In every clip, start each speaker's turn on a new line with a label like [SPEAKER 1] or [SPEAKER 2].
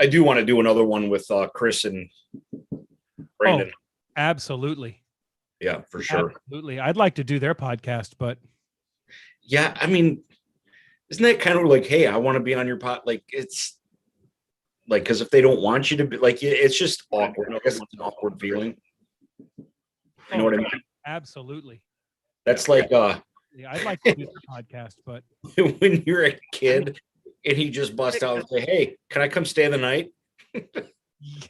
[SPEAKER 1] I do want to do another one with Chris and Brandon.
[SPEAKER 2] Oh, absolutely.
[SPEAKER 1] Yeah, for sure.
[SPEAKER 2] Absolutely. I'd like to do their podcast, but
[SPEAKER 1] yeah, I mean, isn't that kind of like, hey, I want to be on your pod? Like, it's like, because if they don't want you to be, like, it's just awkward. I guess it's an awkward feeling. You know what I mean?
[SPEAKER 2] Absolutely.
[SPEAKER 1] That's like,
[SPEAKER 2] yeah, I'd like to do the podcast, but
[SPEAKER 1] when you're a kid and he just busts out and say, hey, can I come stay the night?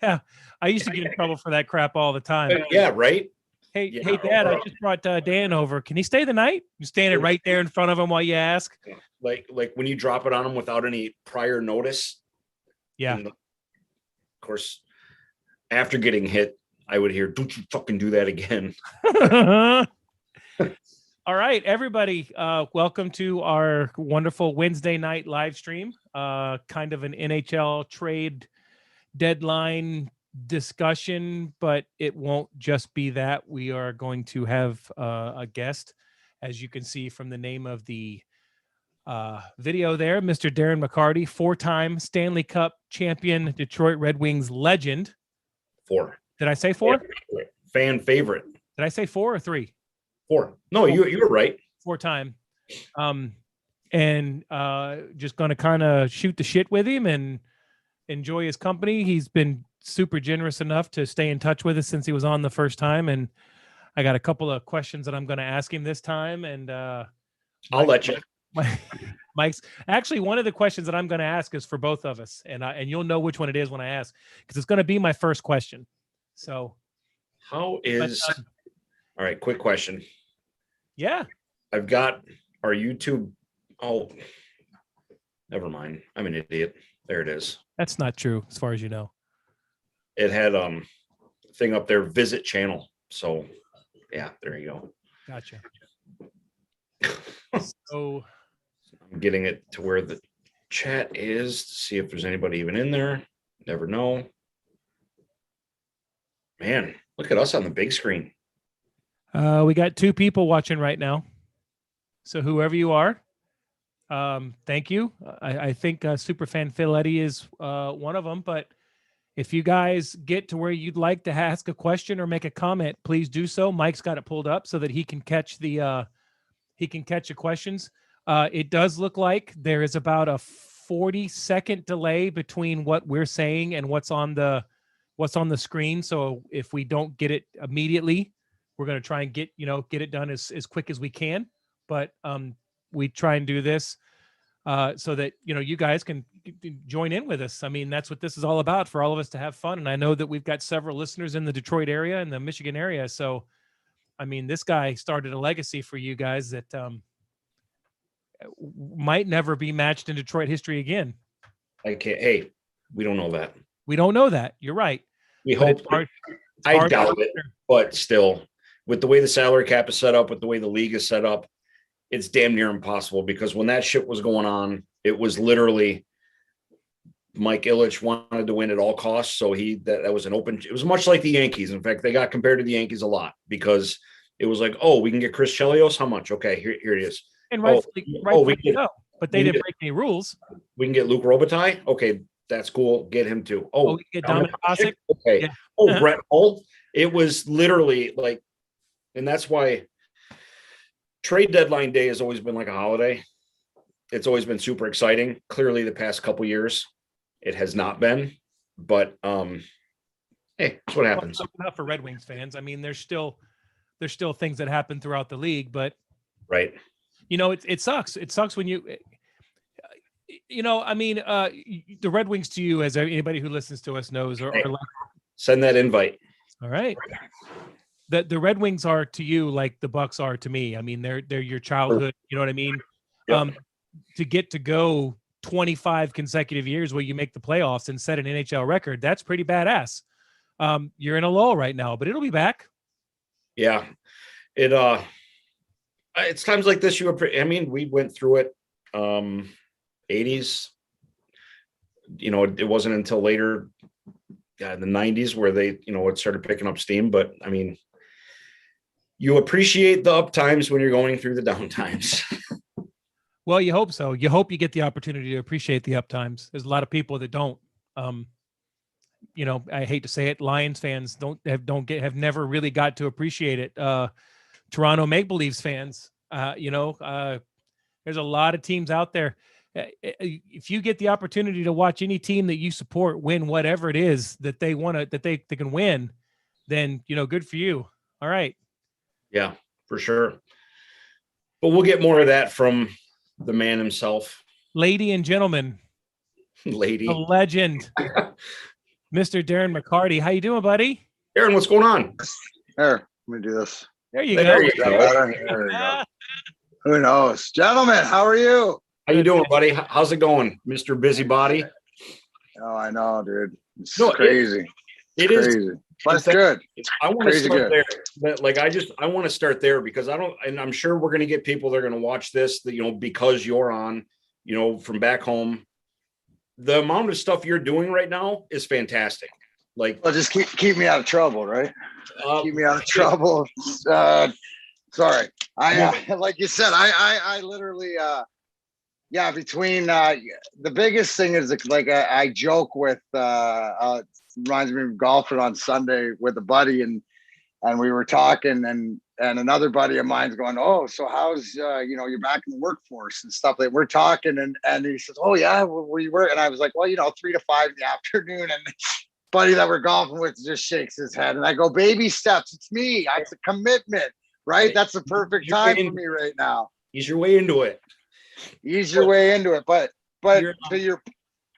[SPEAKER 2] yeah, I used to get in trouble for that crap all the time.
[SPEAKER 1] Yeah, right.
[SPEAKER 2] Hey, Dad, I just brought Dan over. Can he stay the night? You're standing right there in front of him while you ask.
[SPEAKER 1] Like when you drop it on him without any prior notice.
[SPEAKER 2] Yeah.
[SPEAKER 1] And of course, after getting hit, I would hear, don't you fucking do that again.
[SPEAKER 2] All right, everybody. Welcome to our wonderful Wednesday night live stream. Kind of an NHL trade deadline discussion, but it won't just be that. We are going to have a guest, as you can see from the name of the video there, Mr. Darren McCarty, 4-time Stanley Cup champion, Detroit Red Wings legend.
[SPEAKER 1] 4.
[SPEAKER 2] Did I say 4?
[SPEAKER 1] Fan favorite.
[SPEAKER 2] Did I say 4 or 3?
[SPEAKER 1] 4. No, you were right.
[SPEAKER 2] 4-time. And just going to kind of shoot the shit with him and enjoy his company. He's been super generous enough to stay in touch with us since he was on the first time. And I got a couple of questions that I'm going to ask him this time. And
[SPEAKER 1] I'll let you.
[SPEAKER 2] Mike's actually, one of the questions that I'm going to ask is for both of us. And you'll know which one it is when I ask, because it's going to be my first question. So
[SPEAKER 1] all right, quick question.
[SPEAKER 2] Yeah.
[SPEAKER 1] I've got our YouTube. Oh, never mind. I'm an idiot. There it is.
[SPEAKER 2] That's not true, as far as you know.
[SPEAKER 1] It had thing up there, visit channel. So yeah, there you go.
[SPEAKER 2] Gotcha. So
[SPEAKER 1] I'm getting it to where the chat is to see if there's anybody even in there. Never know. Man, look at us on the big screen.
[SPEAKER 2] We got 2 people watching right now. So whoever you are, thank you. I think Superfan Filetti is one of them. But if you guys get to where you'd like to ask a question or make a comment, please do so. Mike's got it pulled up so that he can catch the questions. It does look like there is about a 40-second delay between what we're saying and what's on the screen. So if we don't get it immediately, we're going to try and get it done as quick as we can. But we try and do this so that, you guys can join in with us. I mean, that's what this is all about, for all of us to have fun. And I know that we've got several listeners in the Detroit area and the Michigan area. So, I mean, this guy started a legacy for you guys that might never be matched in Detroit history again.
[SPEAKER 1] Hey, we don't know that.
[SPEAKER 2] We don't know that. You're right.
[SPEAKER 1] We hope. I doubt it, but still, with the way the salary cap is set up, with the way the league is set up, it's damn near impossible, because when that shit was going on, it was literally Mike Ilitch wanted to win at all costs. So that was an open, it was much like the Yankees. In fact, they got compared to the Yankees a lot, because it was like, oh, we can get Chris Chelios. How much? Okay, here it is.
[SPEAKER 2] And rightfully no, but they didn't break any rules.
[SPEAKER 1] We can get Luke Robitaille. Okay, that's cool. Get him too.
[SPEAKER 2] We can get Dominic Hasek.
[SPEAKER 1] Okay. Yeah. Brett Hull. It was literally like, and that's why trade deadline day has always been like a holiday. It's always been super exciting. Clearly, the past couple years, it has not been. But hey, that's what happens.
[SPEAKER 2] Well, not for Red Wings fans. I mean, there's still things that happen throughout the league, but
[SPEAKER 1] right.
[SPEAKER 2] It sucks. It sucks when the Red Wings to you, as anybody who listens to us knows, are like,
[SPEAKER 1] send that invite.
[SPEAKER 2] All right. The Red Wings are to you like the Bucks are to me. I mean, they're your childhood. You know what I mean? Yep. To get to go 25 consecutive years where you make the playoffs and set an NHL record, that's pretty badass. You're in a lull right now, but it'll be back.
[SPEAKER 1] Yeah, it's times like this. We went through it. 80s. It wasn't until later, in the 90s where they, it started picking up steam. But I mean, you appreciate the up times when you're going through the down times.
[SPEAKER 2] Well, you hope so. You hope you get the opportunity to appreciate the up times. There's a lot of people that don't. I hate to say it, Lions fans have never really got to appreciate it. Toronto Maple Leafs fans, there's a lot of teams out there. If you get the opportunity to watch any team that you support win whatever it is that they can win, then, good for you. All right.
[SPEAKER 1] Yeah, for sure. But we'll get more of that from the man himself.
[SPEAKER 2] Lady and gentlemen,
[SPEAKER 1] the
[SPEAKER 2] legend, Mr. Darren McCarty. How you doing, buddy?
[SPEAKER 1] Darren, what's going on?
[SPEAKER 3] Here, let me do this.
[SPEAKER 2] There you go.
[SPEAKER 3] There you go. Who knows? Gentlemen, how are you?
[SPEAKER 1] How you doing, buddy? How's it going, Mr. Busybody?
[SPEAKER 3] Oh, I know, dude. It's
[SPEAKER 1] No,
[SPEAKER 3] crazy.
[SPEAKER 1] It
[SPEAKER 3] crazy.
[SPEAKER 1] is.
[SPEAKER 3] But it's good.
[SPEAKER 1] I want to start
[SPEAKER 3] good.
[SPEAKER 1] there. But I want to start there because and I'm sure we're going to get people that are going to watch this that, because you're on, from back home. The amount of stuff you're doing right now is fantastic. Well,
[SPEAKER 3] just keep me out of trouble, right? Keep me out of trouble. Sorry. Like you said, I literally, between the biggest thing is I joke with reminds me of golfing on Sunday with a buddy and we were talking and another buddy of mine's going, oh, so how's you're back in the workforce and stuff like we're talking and he says, oh yeah, where you work? And I was like, well, 3 to 5 in the afternoon. And buddy that we're golfing with just shakes his head and I go, baby steps. It's me. It's a commitment, right? That's the perfect time for me right now.
[SPEAKER 1] Ease your way into it.
[SPEAKER 3] But to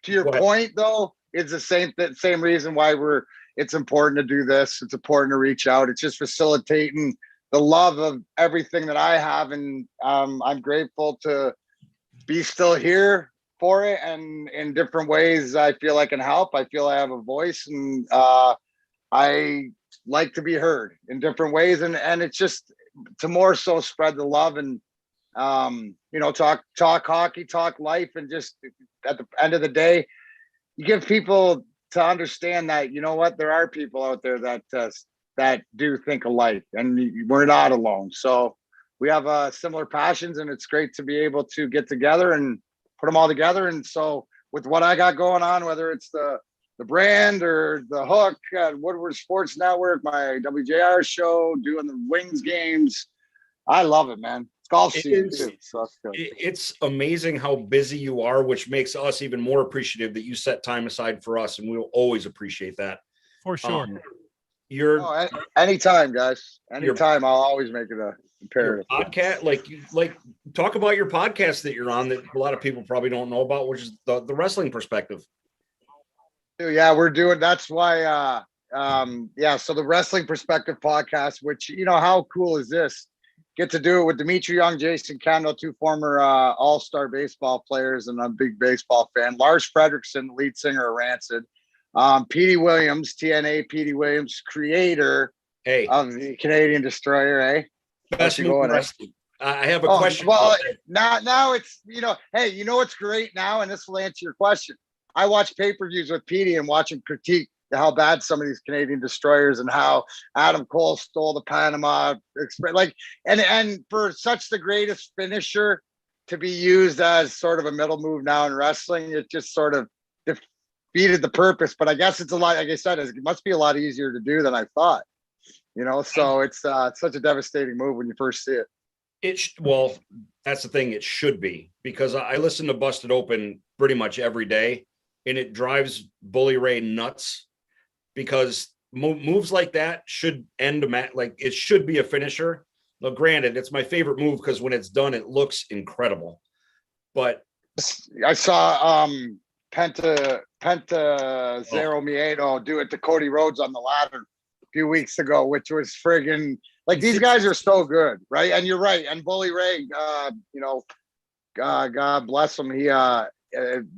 [SPEAKER 3] your point though, it's the same reason why it's important to do this. It's important to reach out. It's just facilitating the love of everything that I have. And I'm grateful to be still here for it. And in different ways, I feel I can help. I feel I have a voice and I like to be heard in different ways. And it's just to more so spread the love and, talk hockey, talk life. And just at the end of the day, you give people to understand that, there are people out there that do think alike and we're not alone. So we have similar passions and it's great to be able to get together and put them all together. And so with what I got going on, whether it's the brand or the hook at Woodward Sports Network, my WJR show, doing the Wings games, I love it, man. It's golf season too. So
[SPEAKER 1] it's amazing how busy you are, which makes us even more appreciative that you set time aside for us, and we'll always appreciate that.
[SPEAKER 2] For sure.
[SPEAKER 3] Anytime, guys. Anytime, I'll always make it a imperative.
[SPEAKER 1] Podcast, like talk about your podcast that you're on that a lot of people probably don't know about, which is the wrestling perspective.
[SPEAKER 3] Yeah, we're doing. That's why. So the Wrestling Perspective podcast, which how cool is this? Get to do it with Dimitri Young, Jason Kendall, 2 former all-star baseball players, and I'm a big baseball fan. Lars Fredrickson, lead singer of Rancid. Petey Williams, TNA Petey Williams, creator of the Canadian Destroyer,
[SPEAKER 1] Best going, I have a question.
[SPEAKER 3] Well, now it's, hey, what's great now, and this will answer your question. I watch pay-per-views with Petey and watch him critique how bad some of these Canadian Destroyers and how Adam Cole stole the Panama Express, and for such the greatest finisher to be used as sort of a middle move now in wrestling, it just sort of defeated the purpose. But I guess it's a lot, like I said, it must be a lot easier to do than I thought, so it's such a devastating move when you first see it.
[SPEAKER 1] Well, that's the thing. It should be, because I listen to Busted Open pretty much every day, and it drives Bully Ray nuts because moves like that should end a match. Like, it should be a finisher. Now, granted, it's my favorite move because when it's done, it looks incredible. But
[SPEAKER 3] I saw Penta Zero Miedo do it to Cody Rhodes on the ladder a few weeks ago, which was friggin' like, these guys are so good, right? And you're right. And Bully Ray, God bless him. He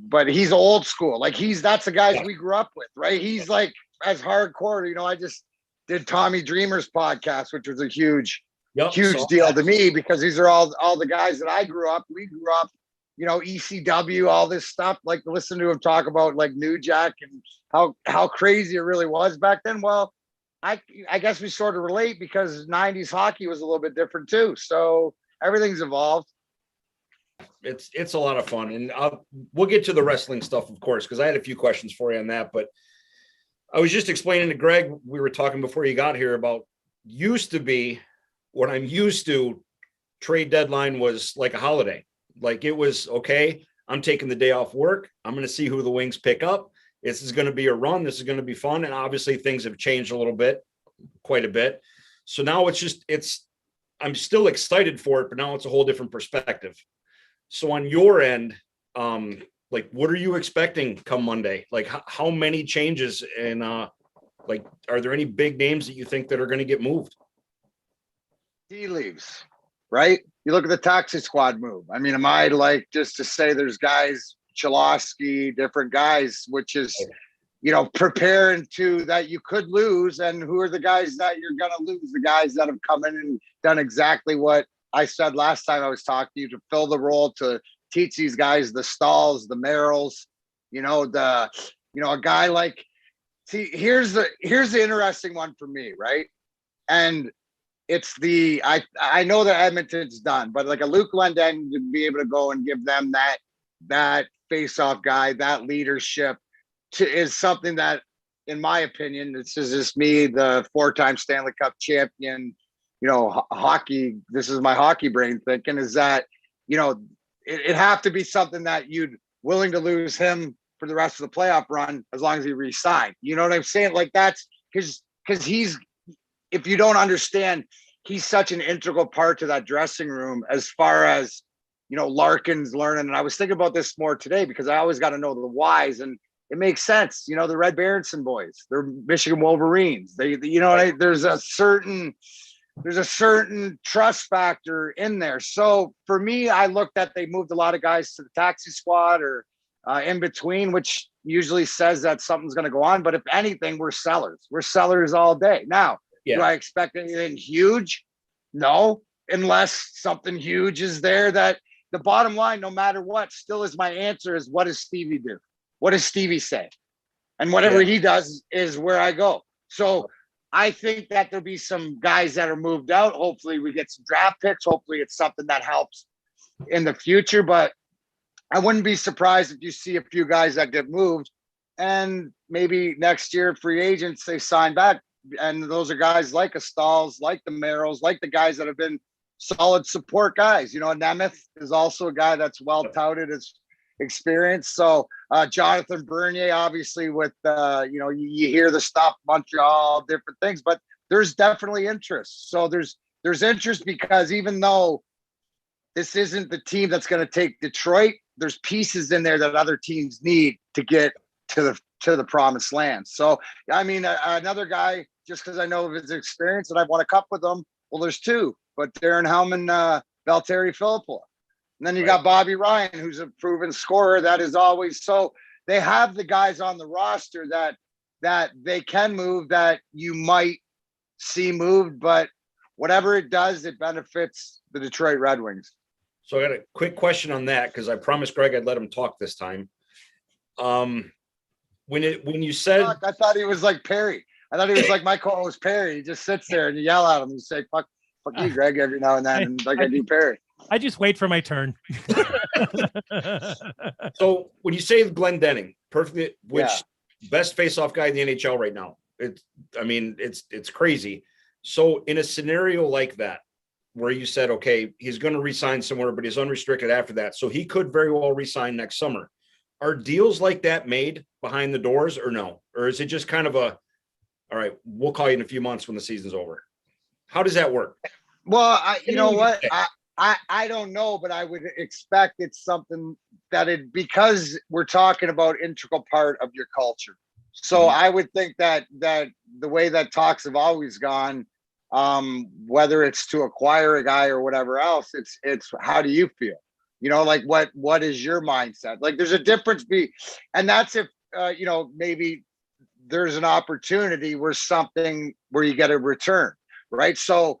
[SPEAKER 3] but he's old school. Like, that's the guys we grew up with, right? He's like as hardcore. I just did Tommy Dreamer's podcast, which was a huge deal to me, because these are all the guys that we grew up, ECW, all this stuff, like, to listen to him talk about like New Jack and how crazy it really was back then. Well, I guess we sort of relate because 90s hockey was a little bit different too. So everything's evolved.
[SPEAKER 1] It's a lot of fun, and we'll get to the wrestling stuff, of course, because I had a few questions for you on that. But I was just explaining to Greg, we were talking before you got here about used to be what I'm used to. Trade deadline was like a holiday. Like it was, okay, I'm taking the day off work. I'm going to see who the Wings pick up. This is going to be a run. This is going to be fun. And obviously things have changed a little bit, quite a bit. So now I'm still excited for it, but now it's a whole different perspective. So on your end, like, what are you expecting come Monday? Like how many changes and like, are there any big names that you think that are going to get moved?
[SPEAKER 3] He leaves, right? You look at the taxi squad move. I mean, am I like just to say there's guys, Cholowski, different guys, which is, preparing to that you could lose. And who are the guys that you're going to lose? The guys that have come in and done exactly what I said last time I was talking to you, to fill the role, to teach these guys the Stalls, the Merrills, a guy like, see, here's the interesting one for me, right? And it's I know that Edmonton's done, but like a Luke Lundin to be able to go and give them that face-off guy, that leadership is something that, in my opinion, this is just me, the 4-time Stanley Cup champion, hockey, this is my hockey brain thinking, is that, it have to be something that you'd willing to lose him for the rest of the playoff run as long as he re-signed. You know what I'm saying? Like that's because he's, if you don't understand, he's such an integral part to that dressing room as far as, Larkin's learning. And I was thinking about this more today because I always got to know the whys, and it makes sense. The Red Berenson boys, they're Michigan Wolverines. There's a certain trust factor in there. So for me, I looked at, they moved a lot of guys to the taxi squad or in between, which usually says that something's going to go on. But if anything, we're sellers. We're sellers all day. Now, do I expect anything huge? No, unless something huge is there. That the bottom line, no matter what, still is my answer is, what does Stevie do? What does Stevie say? And whatever he does is where I go. So I think that there'll be some guys that are moved out. Hopefully we get some draft picks. Hopefully it's something that helps in the future. But I wouldn't be surprised if you see a few guys that get moved, and maybe next year free agents, they sign back. And those are guys like a Stalls, like the Merrills, like the guys that have been solid support guys. Nemeth is also a guy that's well touted as experience. So Jonathan Bernier, obviously with, you hear the stuff, Montreal, different things, but there's definitely interest. So there's interest because even though this isn't the team that's going to take Detroit, there's pieces in there that other teams need to get to the promised land. So, I mean, another guy, just because I know of his experience and I've won a cup with him, well, there's two, but Darren Hellman, Valtteri Filppula. And then you got Bobby Ryan, who's a proven scorer. That is always so. They have the guys on the roster that they can move, that you might see moved, but whatever it does, it benefits the Detroit Red Wings.
[SPEAKER 1] So I got a quick question on that, because I promised Greg I'd let him talk this time. When you said,
[SPEAKER 3] I thought he was like Perry. I thought he was like my co-host Perry. He just sits there and you yell at him. You say, fuck you, Greg, every now and then, and like I do Perry.
[SPEAKER 2] I just wait for my turn.
[SPEAKER 1] So when you say Glenn Denning, perfectly, best face-off guy in the NHL right now, it's crazy. So in a scenario like that, where you said, okay, he's going to re-sign somewhere, but he's unrestricted after that, so he could very well re-sign next summer. Are deals like that made behind the doors or no? Or is it just kind of all right, we'll call you in a few months when the season's over? How does that work?
[SPEAKER 3] Well, I don't know, but I would expect it's something that because we're talking about integral part of your culture. So I would think that the way that talks have always gone, whether it's to acquire a guy or whatever else, it's how do you feel? Like what is your mindset? Like there's a difference and that's if, maybe there's an opportunity where you get a return, right? So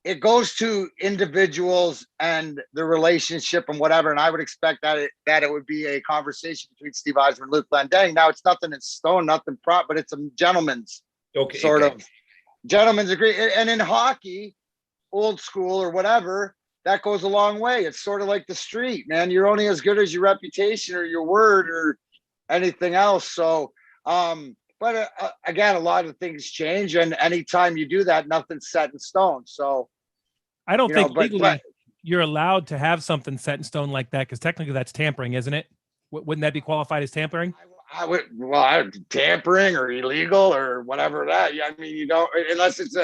[SPEAKER 3] it goes to individuals and the relationship and whatever. And I would expect that it would be a conversation between Steve Yzerman and Luke Glendening. Now it's nothing in stone, nothing but it's a gentleman's of gentleman's agreement. And in hockey, old school or whatever, that goes a long way. It's sort of like the street, man. You're only as good as your reputation or your word anything else. So, but again, a lot of things change, and anytime you do that, nothing's set in stone. So,
[SPEAKER 2] I don't think
[SPEAKER 3] but
[SPEAKER 2] legally you're allowed to have something set in stone like that, because technically that's tampering, isn't it? Wouldn't that be qualified as tampering?
[SPEAKER 3] I would, well, tampering or illegal or whatever that. I mean, you don't, unless it's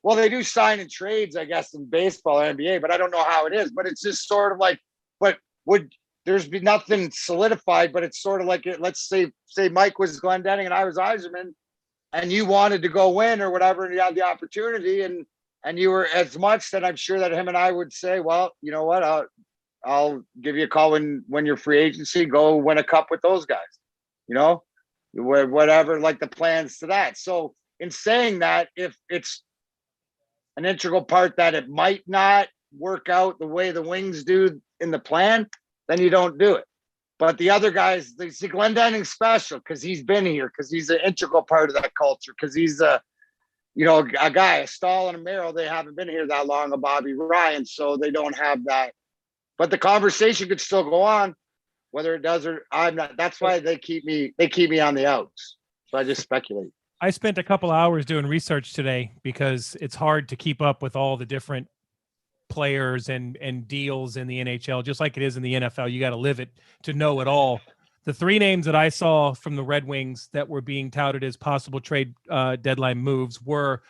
[SPEAKER 3] well, they do sign and trades, I guess, in baseball, NBA, but I don't know how it is. But it's just sort of like, but there's be nothing solidified, but it's sort of like, let's say Mike was Glendenning and I was Eiserman, and you wanted to go win or whatever, and you had the opportunity, and you were as much, then I'm sure that him and I would say, well, you know what, I'll give you a call when you're free agency, go win a cup with those guys, whatever, like the plans to that. So in saying that, if it's an integral part that it might not work out the way the Wings do in the plan, then you don't do it. But the other guys, they see Glendenning's special because he's been here, because he's an integral part of that culture, because he's a guy, a Stahl and a Merrill, they haven't been here that long, a Bobby Ryan, so they don't have that. But the conversation could still go on, whether it does or I'm not. That's why they keep me on the outs. So I just speculate.
[SPEAKER 2] I spent a couple hours doing research today because it's hard to keep up with all the different players and deals in the NHL, just like it is in the NFL. You got to live it to know it all. The three names that I saw from the Red Wings that were being touted as possible trade deadline moves were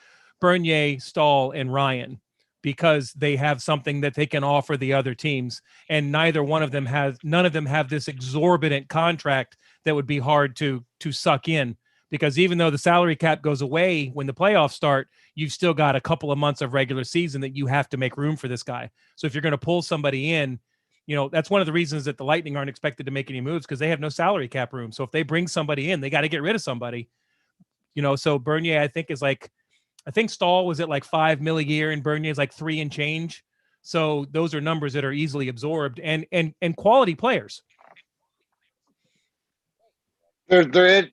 [SPEAKER 2] Bernier, Stahl, and Ryan, because they have something that they can offer the other teams. And none of them have this exorbitant contract that would be hard to suck in, because even though the salary cap goes away when the playoffs start, you've still got a couple of months of regular season that you have to make room for this guy. So if you're going to pull somebody in, that's one of the reasons that the Lightning aren't expected to make any moves, because they have no salary cap room. So if they bring somebody in, they got to get rid of somebody, so Bernier, I think Stahl was at like $5 million a year and Bernier is like 3 and change. So those are numbers that are easily absorbed and quality players.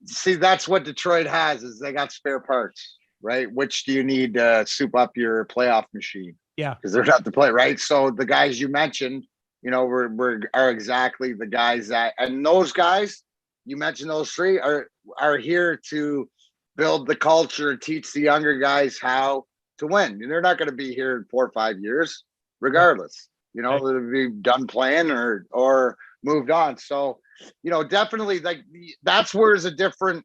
[SPEAKER 3] See, that's what Detroit has, is they got spare parts, right? Which do you need to soup up your playoff machine?
[SPEAKER 2] Yeah.
[SPEAKER 3] Because they're not to play, right? So the guys you mentioned, are exactly the guys and those guys, you mentioned those three are here to build the culture, teach the younger guys how to win. And they're not going to be here in 4 or 5 years, regardless. They'll be done playing or moved on. So, definitely, like, that's where is a different,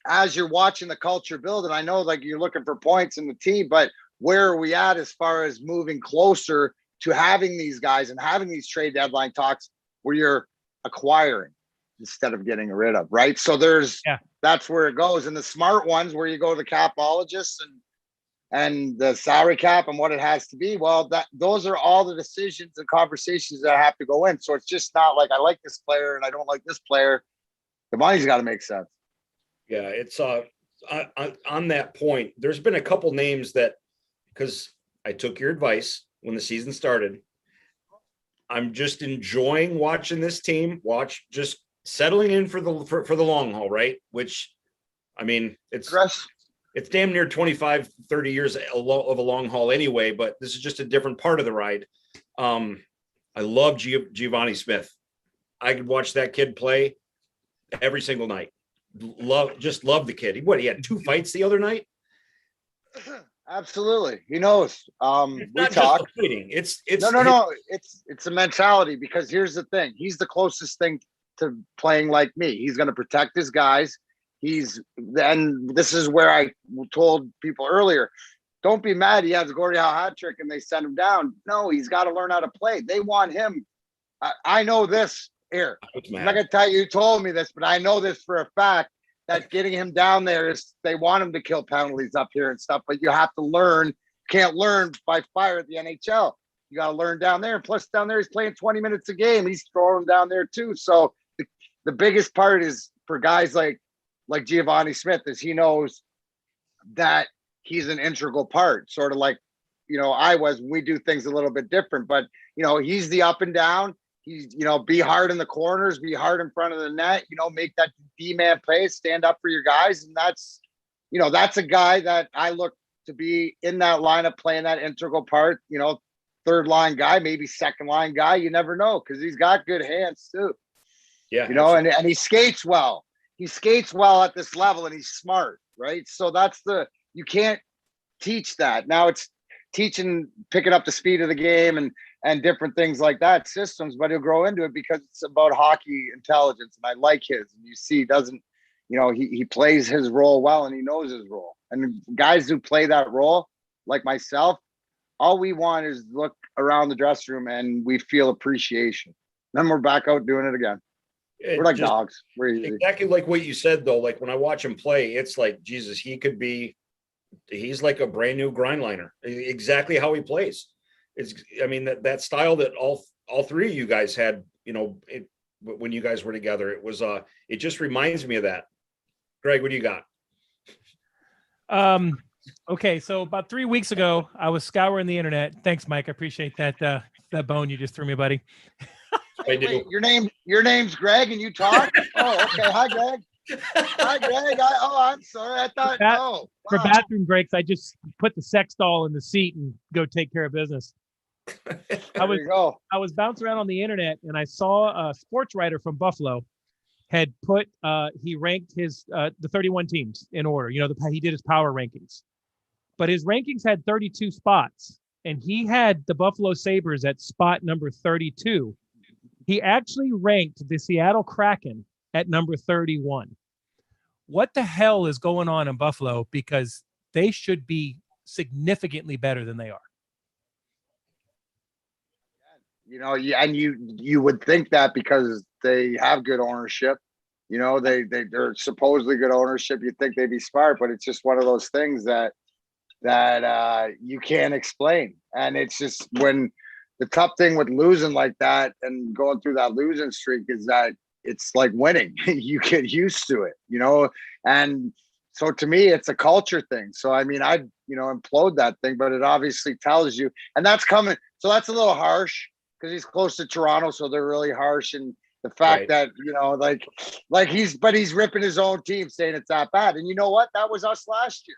[SPEAKER 3] as you're watching the culture build. And I know, like, you're looking for points in the team, but where are we at as far as moving closer to having these guys and having these trade deadline talks where you're acquiring instead of getting rid of, right? So that's where it goes. And the smart ones, where you go to the capologists and the salary cap and what it has to be, well, those are all the decisions and conversations that have to go in. So it's just not like, I like this player and I don't like this player. The money's got to make sense.
[SPEAKER 1] Yeah, it's on that point, there's been a couple names that, because I took your advice when the season started, I'm just enjoying watching this team, just settling in for the long haul, right? Which, I mean, it's damn near 25, 30 years of a long haul anyway, but this is just a different part of the ride. I love Giovanni Smith. I could watch that kid play every single night. Love the kid. He had 2 fights the other night.
[SPEAKER 3] Absolutely. He knows.
[SPEAKER 1] It's not just fighting. It's
[SPEAKER 3] no. It's a mentality, because here's the thing. He's the closest thing to playing like me. He's going to protect his guys. And this is where I told people earlier, don't be mad he has a Gordie Howe hat trick and they send him down. No, he's got to learn how to play. They want him. I know this here. I'm not going to tell you who told me this, but I know this for a fact, that getting him down there is, they want him to kill penalties up here and stuff, but you have to learn. You can't learn by fire at the NHL. You got to learn down there. And plus down there, he's playing 20 minutes a game. He's throwing down there too. So the biggest part is for guys like Giovanni Smith, is he knows that he's an integral part, sort of like, we do things a little bit different, but he's the up and down. He's, be hard in the corners, be hard in front of the net, make that D-man play, stand up for your guys. And that's a guy that I look to be in that lineup, playing that integral part, third line guy, maybe second line guy. You never know, because he's got good hands too.
[SPEAKER 1] Yeah.
[SPEAKER 3] And he skates well. He skates well at this level, and he's smart, right? So you can't teach that. Now it's picking up the speed of the game and different things like that, systems, but he'll grow into it because it's about hockey intelligence. And I like his, and you see, he plays his role well, and he knows his role. And guys who play that role, like myself, all we want is look around the dressing room and we feel appreciation. Then we're back out doing it again. We're like dogs. We're easy.
[SPEAKER 1] Exactly like what you said, though. Like when I watch him play, it's like, Jesus, he's like a brand new grind liner. Exactly how he plays. That style that all three of you guys had, when you guys were together, it just reminds me of that. Greg, what do you got?
[SPEAKER 2] Okay. So about 3 weeks ago, I was scouring the internet. Thanks, Mike. I appreciate that bone you just threw me, buddy.
[SPEAKER 3] Wait, your name's Greg and you talk? Oh, okay. Hi, Greg. Hi, Greg. I'm sorry. I thought,
[SPEAKER 2] for bathroom breaks, I just put the sex doll in the seat and go take care of business. I was bouncing around on the internet and I saw a sports writer from Buffalo had he ranked his the 31 teams in order. He did his power rankings, but his rankings had 32 spots, and he had the Buffalo Sabres at spot number 32. He actually ranked the Seattle Kraken at number 31. What the hell is going on in Buffalo? Because they should be significantly better than they are.
[SPEAKER 3] And you would think that because they have good ownership, they're supposedly good ownership. You'd think they'd be smart, but it's just one of those things that you can't explain. And it's just when the tough thing with losing like that and going through that losing streak is that it's like winning. You get used to it, and so to me, it's a culture thing. So, I implode that thing, but it obviously tells you, and that's coming. So that's a little harsh because he's close to Toronto. So they're really harsh. And the fact that, he's ripping his own team saying it's that bad. And you know what? That was us last year.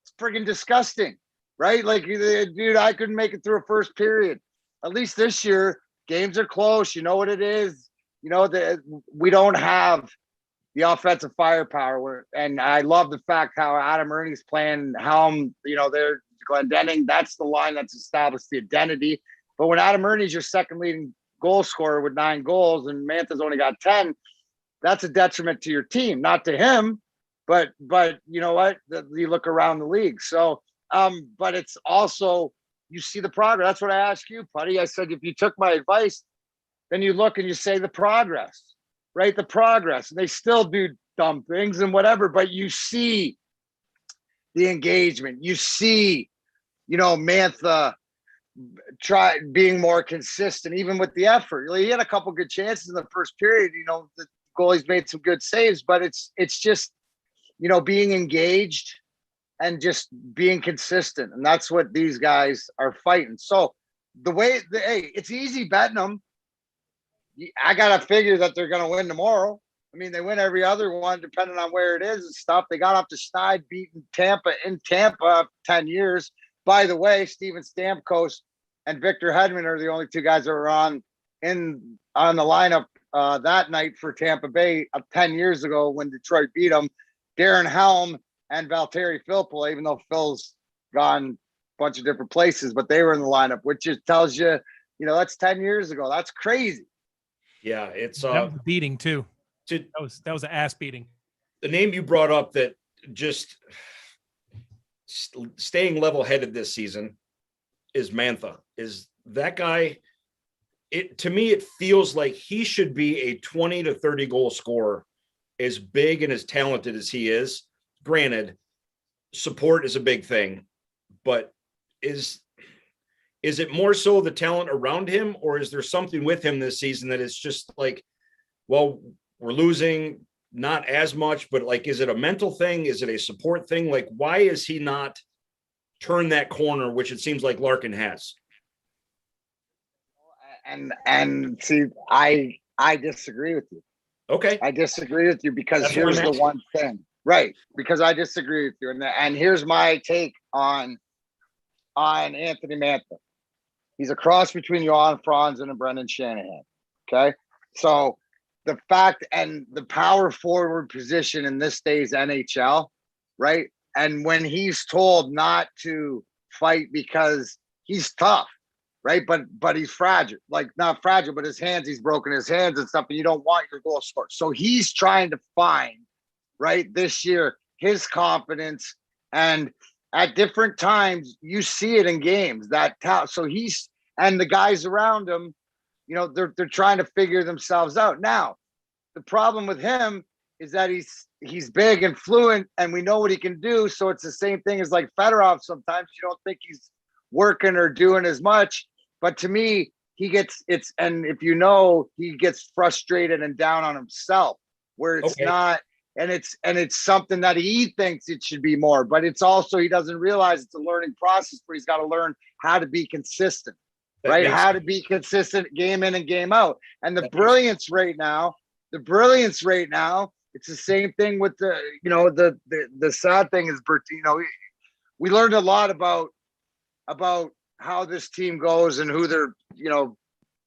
[SPEAKER 3] It's friggin' disgusting, right? Like, dude, I couldn't make it through a first period. At least this year, games are close. You know what it is. We don't have the offensive firepower. And I love the fact how Adam Ernie's playing Helm, they're Glendening. That's the line that's established the identity. But when Adam Ernie's your second leading goal scorer with 9 goals and Mantha's only got 10, that's a detriment to your team, not to him. But you know what? You look around the league. So, but it's also, you see the progress. That's what I asked you, Putty. I said, if you took my advice, then you look and you say the progress, right? The progress. And they still do dumb things and whatever, but you see the engagement. You see, Mantha try being more consistent, even with the effort. He had a couple good chances in the first period. The goalie's made some good saves, but it's just, being engaged and just being consistent. And that's what these guys are fighting. So it's easy betting them. I got to figure that they're going to win tomorrow. They win every other one, depending on where it is and stuff. They got off to Schneid beating Tampa in Tampa 10 years. By the way, Steven Stamkos and Victor Hedman are the only two guys that were on the lineup that night for Tampa Bay 10 years ago when Detroit beat them. Darren Helm and Valtteri Filppula, even though Phil's gone a bunch of different places, but they were in the lineup, which just tells you, that's 10 years ago. That's crazy.
[SPEAKER 1] Yeah, it's
[SPEAKER 2] that was a beating too. That was an ass beating.
[SPEAKER 1] The name you brought up that just staying level-headed this season is Mantha. Is that guy? To me, it feels like he should be a 20 to 30 goal scorer, as big and as talented as he is. Granted, support is a big thing, but is it more so the talent around him, or is there something with him this season that it's just like, well, we're losing not as much, but like, is it a mental thing? Is it a support thing? Like, why is he not turned that corner, which it seems like Larkin has?
[SPEAKER 3] And see, I disagree with you.
[SPEAKER 1] Okay.
[SPEAKER 3] I disagree with you because here's the one thing, right? Because I disagree with you. And here's my take on Anthony Mantha. He's a cross between Johan Franzen and Brendan Shanahan. Okay. So the fact and the power forward position in this day's NHL, right? And when he's told not to fight because he's tough, right? But he's fragile, like not fragile, but he's broken his hands and stuff, and you don't want your goal scored. So he's trying to find, right, this year, his confidence. And at different times, you see it in games so he's, and the guys around him, they're trying to figure themselves out. Now, the problem with him is that he's big and fluent, and we know what he can do. So it's the same thing as like Fedorov. Sometimes you don't think he's working or doing as much, but to me, he gets he gets frustrated and down on himself, where it's not, and it's something that he thinks it should be more, but it's also, he doesn't realize it's a learning process where he's got to learn how to be consistent. Right? How to be consistent game in and game out. And the brilliance right now, it's the same thing with the sad thing is, we learned a lot about how this team goes and who their,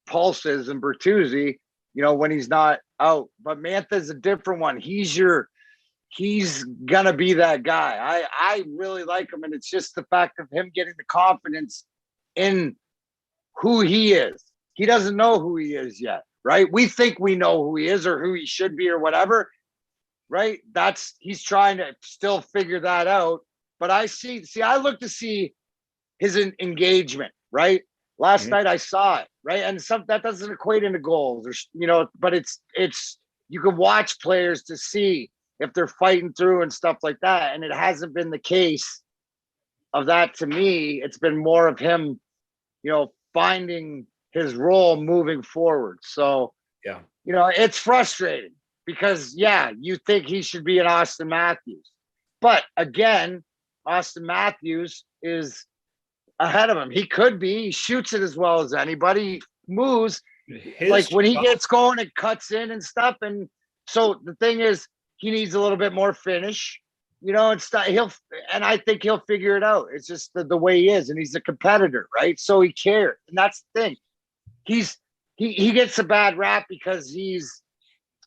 [SPEAKER 3] pulse is, and Bertuzzi, when he's not out. But Mantha's a different one. He's gonna be that guy. I really like him. And it's just the fact of him getting the confidence in who he is. He doesn't know who he is yet, right? We think we know who he is or who he should be or whatever, right? He's trying to still figure that out. But I look to see his engagement, right? Last night I saw it, right? And that doesn't equate into goals, or but it's you can watch players to see if they're fighting through and stuff like that. And it hasn't been the case of that to me. It's been more of him, finding his role moving forward. So, it's frustrating because, you think he should be an Austin Matthews. But again, Austin Matthews is ahead of him. He could be. He shoots it as well as anybody. Moves. Like when he gets going, it cuts in and stuff. And so the thing is, he needs a little bit more finish. And I think he'll figure it out. It's just the way he is, and he's a competitor, right? So he cares, and that's the thing. He gets a bad rap because he's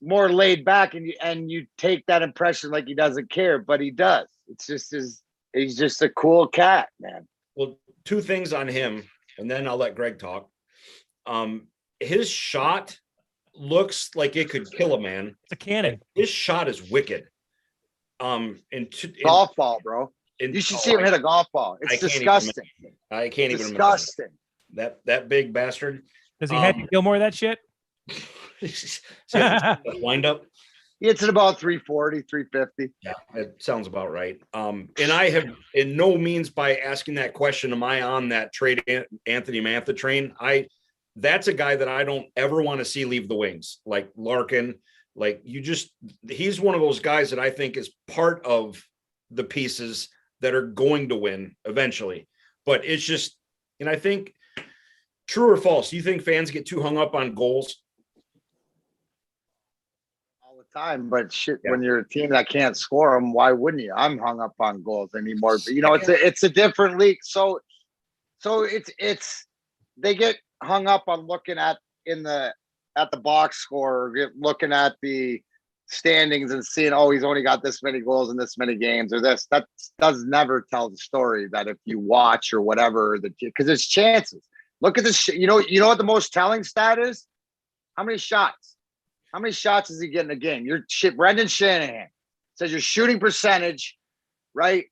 [SPEAKER 3] more laid back, and you take that impression like he doesn't care, but he does. It's just he's just a cool cat, man.
[SPEAKER 1] Well, two things on him, and then I'll let Greg talk. His shot looks like it could kill a man.
[SPEAKER 2] It's a cannon.
[SPEAKER 1] His shot is wicked.
[SPEAKER 3] Golf ball, bro. You should see him hit a golf ball. It's disgusting.
[SPEAKER 1] I can't even.
[SPEAKER 3] Disgusting.
[SPEAKER 1] That big bastard.
[SPEAKER 2] Does he have to kill more of that shit?
[SPEAKER 1] Wind up.
[SPEAKER 3] It's at about 340, 350.
[SPEAKER 1] Yeah, it sounds about right. And I have, in no means by asking that question, am I on that trade Anthony Mantha train? That's a guy that I don't ever want to see leave the Wings, like Larkin. Like he's one of those guys that I think is part of the pieces that are going to win eventually. But it's just, and I think, true or false, do you think fans get too hung up on goals?
[SPEAKER 3] All the time, but when you're a team that can't score them, why wouldn't you? I'm hung up on goals anymore. But it's a different league. So it's they get hung up on looking at the box score, or looking at the standings and seeing, he's only got this many goals in this many games, or this. That does never tell the story that if you watch or whatever, because it's chances. Look at this. You know what the most telling stat is? How many shots? How many shots is he getting a game? Brendan Shanahan says your shooting percentage, right?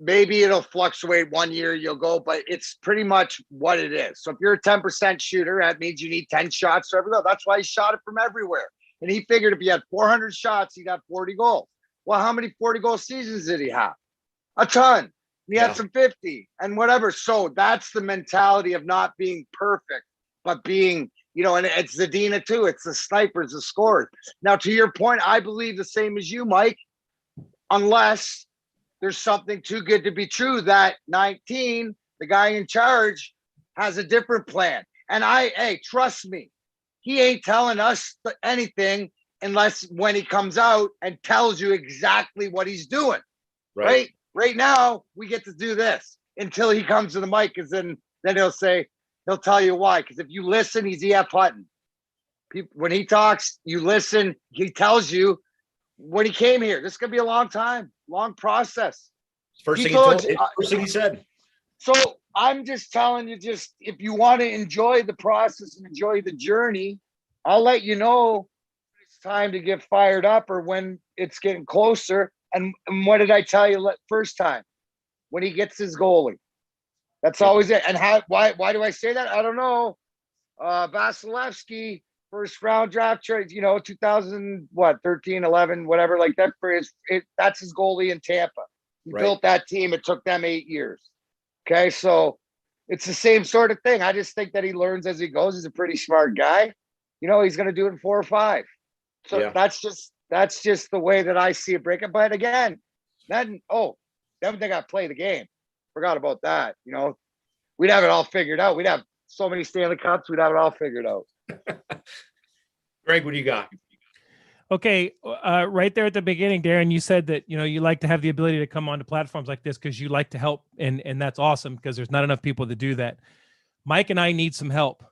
[SPEAKER 3] Maybe it'll fluctuate one year, you'll go, but it's pretty much what it is. So if you're a 10% shooter, that means you need 10 shots for every goal. That's why he shot it from everywhere. And he figured if he had 400 shots, he'd have 40 goals. Well, how many 40-goal seasons did he have? A ton. He had some 50 and whatever. So that's the mentality of not being perfect, but being, and it's Zadina too. It's the snipers, the scorers. Now, to your point, I believe the same as you, Mike, unless there's something too good to be true that 19, the guy in charge, has a different plan. And trust me, he ain't telling us anything unless when he comes out and tells you exactly what he's doing. Right? Right now, we get to do this until he comes to the mic, because then he'll tell you why. Because if you listen, he's E.F. Hutton. when he talks, you listen. He tells you when he came here. This is gonna be a long time, long process.
[SPEAKER 1] First thing he said.
[SPEAKER 3] So I'm just telling you, just if you want to enjoy the process and enjoy the journey, I'll let you know when it's time to get fired up or when it's getting closer. And what did I tell you first time? When he gets his goalie. That's always it. And why do I say that? I don't know. Vasilevsky, first round draft trade, 2013, 11, whatever, like that for that's his goalie in Tampa. He built that team. It took them 8 years. Okay, so it's the same sort of thing. I just think that he learns as he goes. He's a pretty smart guy. He's going to do it in 4 or 5. So that's just the way that I see it breaking. But again, then they got to play the game. Forgot about that. We'd have it all figured out. We'd have so many Stanley Cups. We'd have it all figured out.
[SPEAKER 1] Greg, what do you got?
[SPEAKER 2] Okay, right there at the beginning, Darren, you said that you like to have the ability to come onto platforms like this because you like to help, and that's awesome because there's not enough people that do that. Mike and I need some help.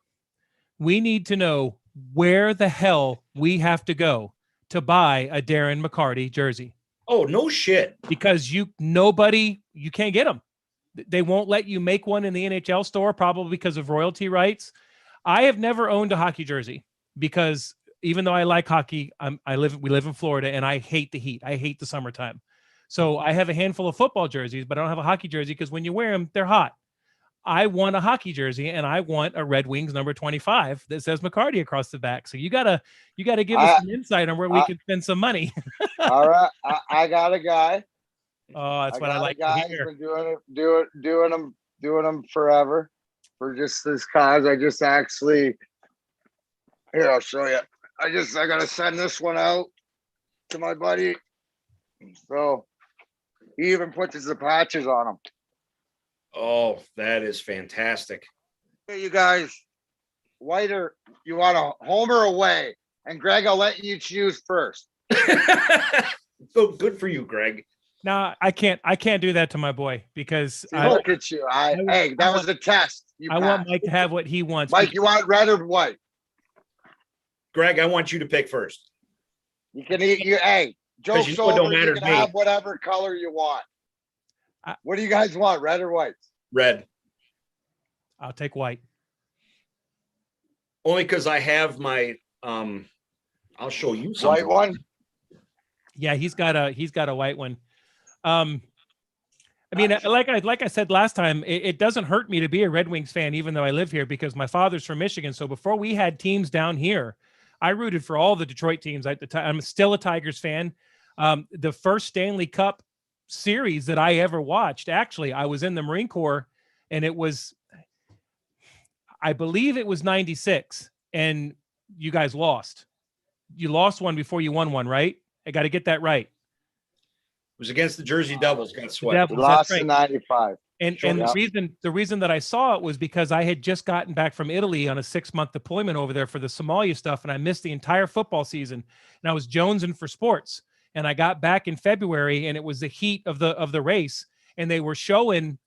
[SPEAKER 2] We need to know where the hell we have to go to buy a Darren McCarty jersey.
[SPEAKER 1] Oh, no shit!
[SPEAKER 2] Because you can't get them. They won't let you make one in the NHL store, probably because of royalty rights. I have never owned a hockey jersey because even though I like hockey, we live in Florida and I hate the heat. I hate the summertime. So I have a handful of football jerseys, but I don't have a hockey jersey because when you wear them, they're hot. I want a hockey jersey and I want a Red Wings number 25 that says McCarty across the back. So you gotta give us some insight on where we can spend some money.
[SPEAKER 3] All right. I got a guy.
[SPEAKER 2] Oh, that's what I like to hear.
[SPEAKER 3] Been doing them forever for just this cause. I just actually, here, I'll show you. I gotta send this one out to my buddy. So he even puts the patches on them.
[SPEAKER 1] Oh, that is fantastic.
[SPEAKER 3] Hey, you guys, whiter, you want a home or away? And Greg, I'll let you choose first.
[SPEAKER 1] So good for you, Greg.
[SPEAKER 2] No, I can't do that to my boy because
[SPEAKER 3] look at you. That was a test.
[SPEAKER 2] I want Mike to have what he wants.
[SPEAKER 3] Mike, you want red or white?
[SPEAKER 1] Greg, I want you to pick first.
[SPEAKER 3] You can eat joke's over.
[SPEAKER 1] Don't matter
[SPEAKER 3] you
[SPEAKER 1] to
[SPEAKER 3] can
[SPEAKER 1] me.
[SPEAKER 3] have whatever color you want. What do you guys want, red or white?
[SPEAKER 1] Red.
[SPEAKER 2] I'll take white.
[SPEAKER 1] Only because I have my I'll show you something.
[SPEAKER 3] White one?
[SPEAKER 2] Yeah, he's got a white one. I mean, like I said last time, it doesn't hurt me to be a Red Wings fan, even though I live here, because my father's from Michigan. So before we had teams down here, I rooted for all the Detroit teams at the time. I'm still a Tigers fan. The first Stanley Cup series that I ever watched, actually, I was in the Marine Corps, and I believe it was 96, and you guys lost. You lost one before you won one, right? I got to get that right.
[SPEAKER 1] It was against the Jersey Devils. Got swept.
[SPEAKER 3] Lost in 95.
[SPEAKER 2] And the reason that I saw it was because I had just gotten back from Italy on a 6-month deployment over there for the Somalia stuff, and I missed the entire football season. And I was jonesing for sports. And I got back in February, and it was the heat of the race. And they were showing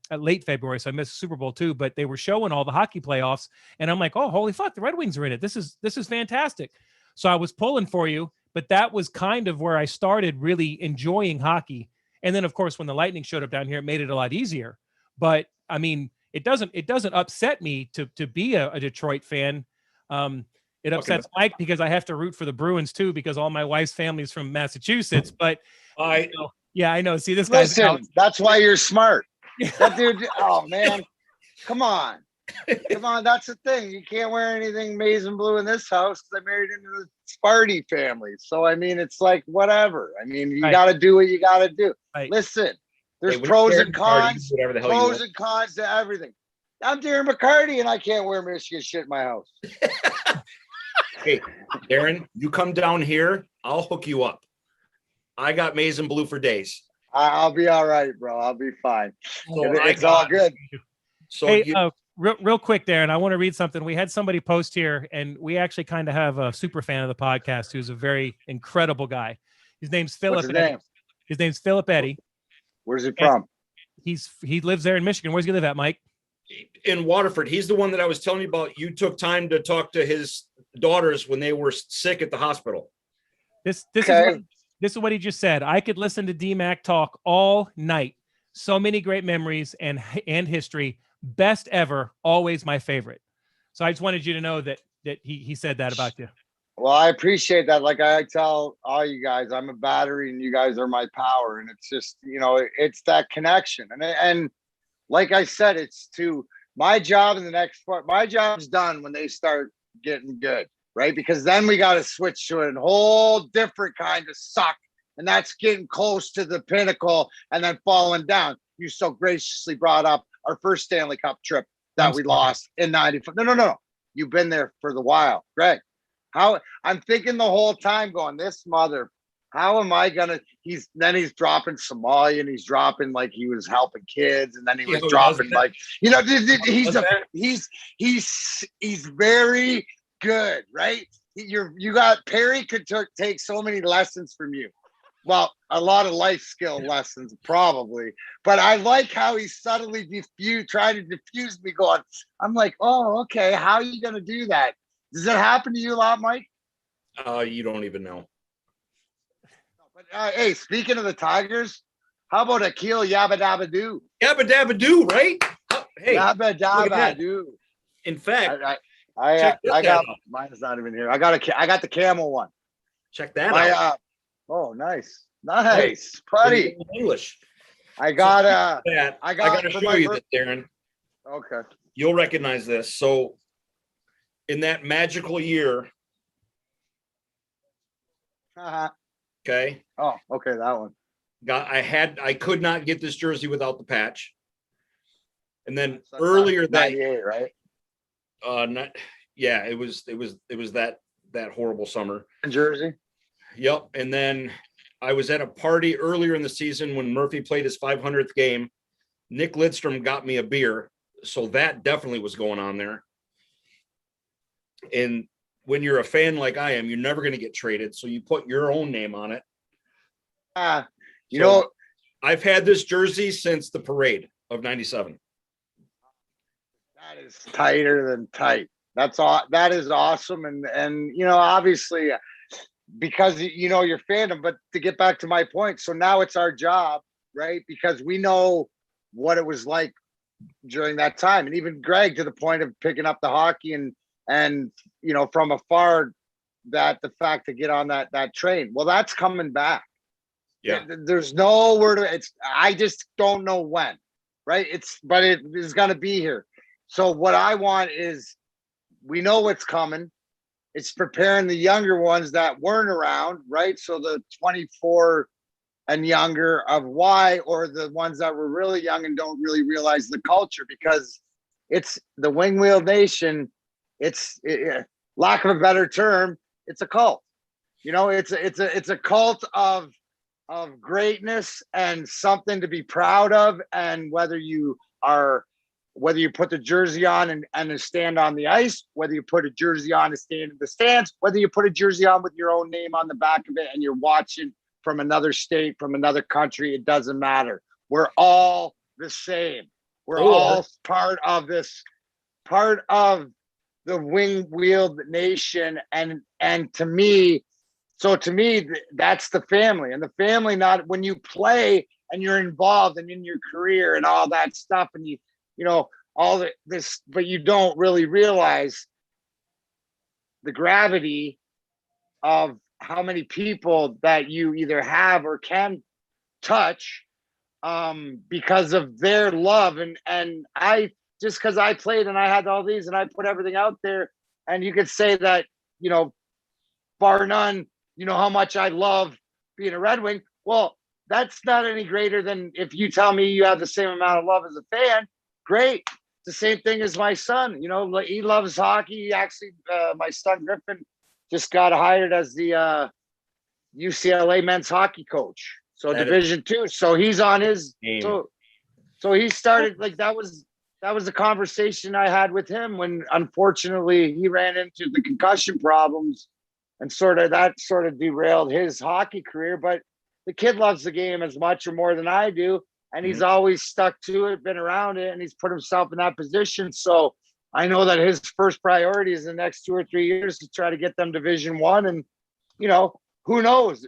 [SPEAKER 2] late February, so I missed the Super Bowl too. But they were showing all the hockey playoffs, and I'm like, oh, holy fuck, the Red Wings are in it. This is fantastic. So I was pulling for you, but that was kind of where I started really enjoying hockey. And then, of course, when the Lightning showed up down here, it made it a lot easier. But I mean, it doesn't upset me to be a Detroit fan. It upsets Mike because I have to root for the Bruins too, because all my wife's family is from Massachusetts. But I know. See, this guy's
[SPEAKER 3] listen. That's why you're smart. That dude. Oh man, come on. That's the thing. You can't wear anything maize and blue in this house because I married into the Sparty family. So I mean, it's like whatever. I mean, you got to do what you got to do.
[SPEAKER 2] Right.
[SPEAKER 3] Listen, there's pros and cons. Pros and cons to everything. I'm Darren McCarty, and I can't wear Michigan shit in my house.
[SPEAKER 1] Hey, Darren, you come down here, I'll hook you up. I got maize and blue for days.
[SPEAKER 3] I'll be all right, bro. I'll be fine. It's all good.
[SPEAKER 1] So
[SPEAKER 2] hey, real quick, Darren, I want to read something. We had somebody post here, and we actually kind of have a super fan of the podcast who's a very incredible guy. His name's Philip.
[SPEAKER 3] What's his name?
[SPEAKER 2] His name's Philip Eddy.
[SPEAKER 3] Where's he from?
[SPEAKER 2] He lives there in Michigan. Where's he live at, Mike?
[SPEAKER 1] In Waterford. He's the one that I was telling you about. You took time to talk to his daughters when they were sick at the hospital.
[SPEAKER 2] This
[SPEAKER 3] Okay.
[SPEAKER 2] this is what he just said. I could listen to D-Mac talk all night. So many great memories and history. Best ever. Always my favorite. So I just wanted you to know that he said that about you.
[SPEAKER 3] Well, I appreciate that. Like I tell all you guys, I'm a battery and you guys are my power. And it's just, it's that connection. And like I said, it's to my job in the next part. My job's done when they start getting good, right? Because then we got to switch to a whole different kind of suck. And that's getting close to the pinnacle and then falling down. You so graciously brought up our first Stanley Cup trip that we lost in 95. No. You've been there for the while, Greg. How I'm thinking the whole time going, this mother, how am I gonna? He's dropping Somalia and he's dropping like he was helping kids, and then he was dropping like he's very good, right? You got Perry could take so many lessons from you. Well, a lot of life skill lessons probably, but I like how he subtly trying to diffuse me. Going, I'm like, oh, okay, how are you gonna do that? Does that happen to you a lot, Mike?
[SPEAKER 1] You don't even know.
[SPEAKER 3] But hey, speaking of the Tigers, how about Akil Yabba Dabba Doo?
[SPEAKER 1] Yabba Dabba Doo, right? Hey,
[SPEAKER 3] Yabba Dabba Doo.
[SPEAKER 1] In fact,
[SPEAKER 3] I got mine's not even here. I got the camel one.
[SPEAKER 1] Check that out.
[SPEAKER 3] Oh, nice, pretty
[SPEAKER 1] English.
[SPEAKER 3] I got
[SPEAKER 1] that. I got to show you that, Darren.
[SPEAKER 3] Okay,
[SPEAKER 1] you'll recognize this. So, in that magical year. Okay.
[SPEAKER 3] Oh, okay, that one.
[SPEAKER 1] I could not get this jersey without the patch. And then earlier that
[SPEAKER 3] year, right?
[SPEAKER 1] It was that horrible summer.
[SPEAKER 3] Jersey.
[SPEAKER 1] Yep. And then I was at a party earlier in the season when Murphy played his 500th game. Nick Lidstrom got me a beer. So that definitely was going on there. And when you're a fan like I am, you're never going to get traded. So you put your own name on it. I've had this jersey since the parade of 97.
[SPEAKER 3] That is tighter than tight. That's all. That is awesome. And obviously because, you're fandom, but to get back to my point. So now it's our job, right? Because we know what it was like during that time. And even Greg, to the point of picking up the hockey and from afar, that the fact to get on that train. Well, that's coming back.
[SPEAKER 1] Yeah.
[SPEAKER 3] There's no word. I just don't know when, right? But it is going to be here. So what I want is, we know what's coming. It's preparing the younger ones that weren't around, right? So the 24 and younger of why, or the ones that were really young and don't really realize the culture, because it's the Wing Wheel Nation. It's lack of a better term, it's a cult. It's a cult of greatness and something to be proud of. And whether you put the jersey on and stand on the ice, whether you put a jersey on and stand in the stands, whether you put a jersey on with your own name on the back of it and you're watching from another state, from another country, it doesn't matter. We're all the same. We're all part of the wing-wheeled nation. And to me, that's the family. And the family, not when you play and you're involved and in your career and all that stuff, and all this, but you don't really realize the gravity of how many people that you either have or can touch because of their love. And I, just because I played and I had all these and I put everything out there, and you could say that, bar none, how much I love being a Red Wing. Well, that's not any greater than if you tell me you have the same amount of love as a fan. Great. It's the same thing as my son. He loves hockey. He actually, my son Griffin just got hired as the UCLA men's hockey coach. So that Division II. So he's on his game. So he started, like, that was the conversation I had with him when unfortunately he ran into the concussion problems and sort of derailed his hockey career. But the kid loves the game as much or more than I do. And he's always stuck to it, been around it, and he's put himself in that position. So I know that his first priority is the next 2 or 3 years to try to get them Division One, and who knows?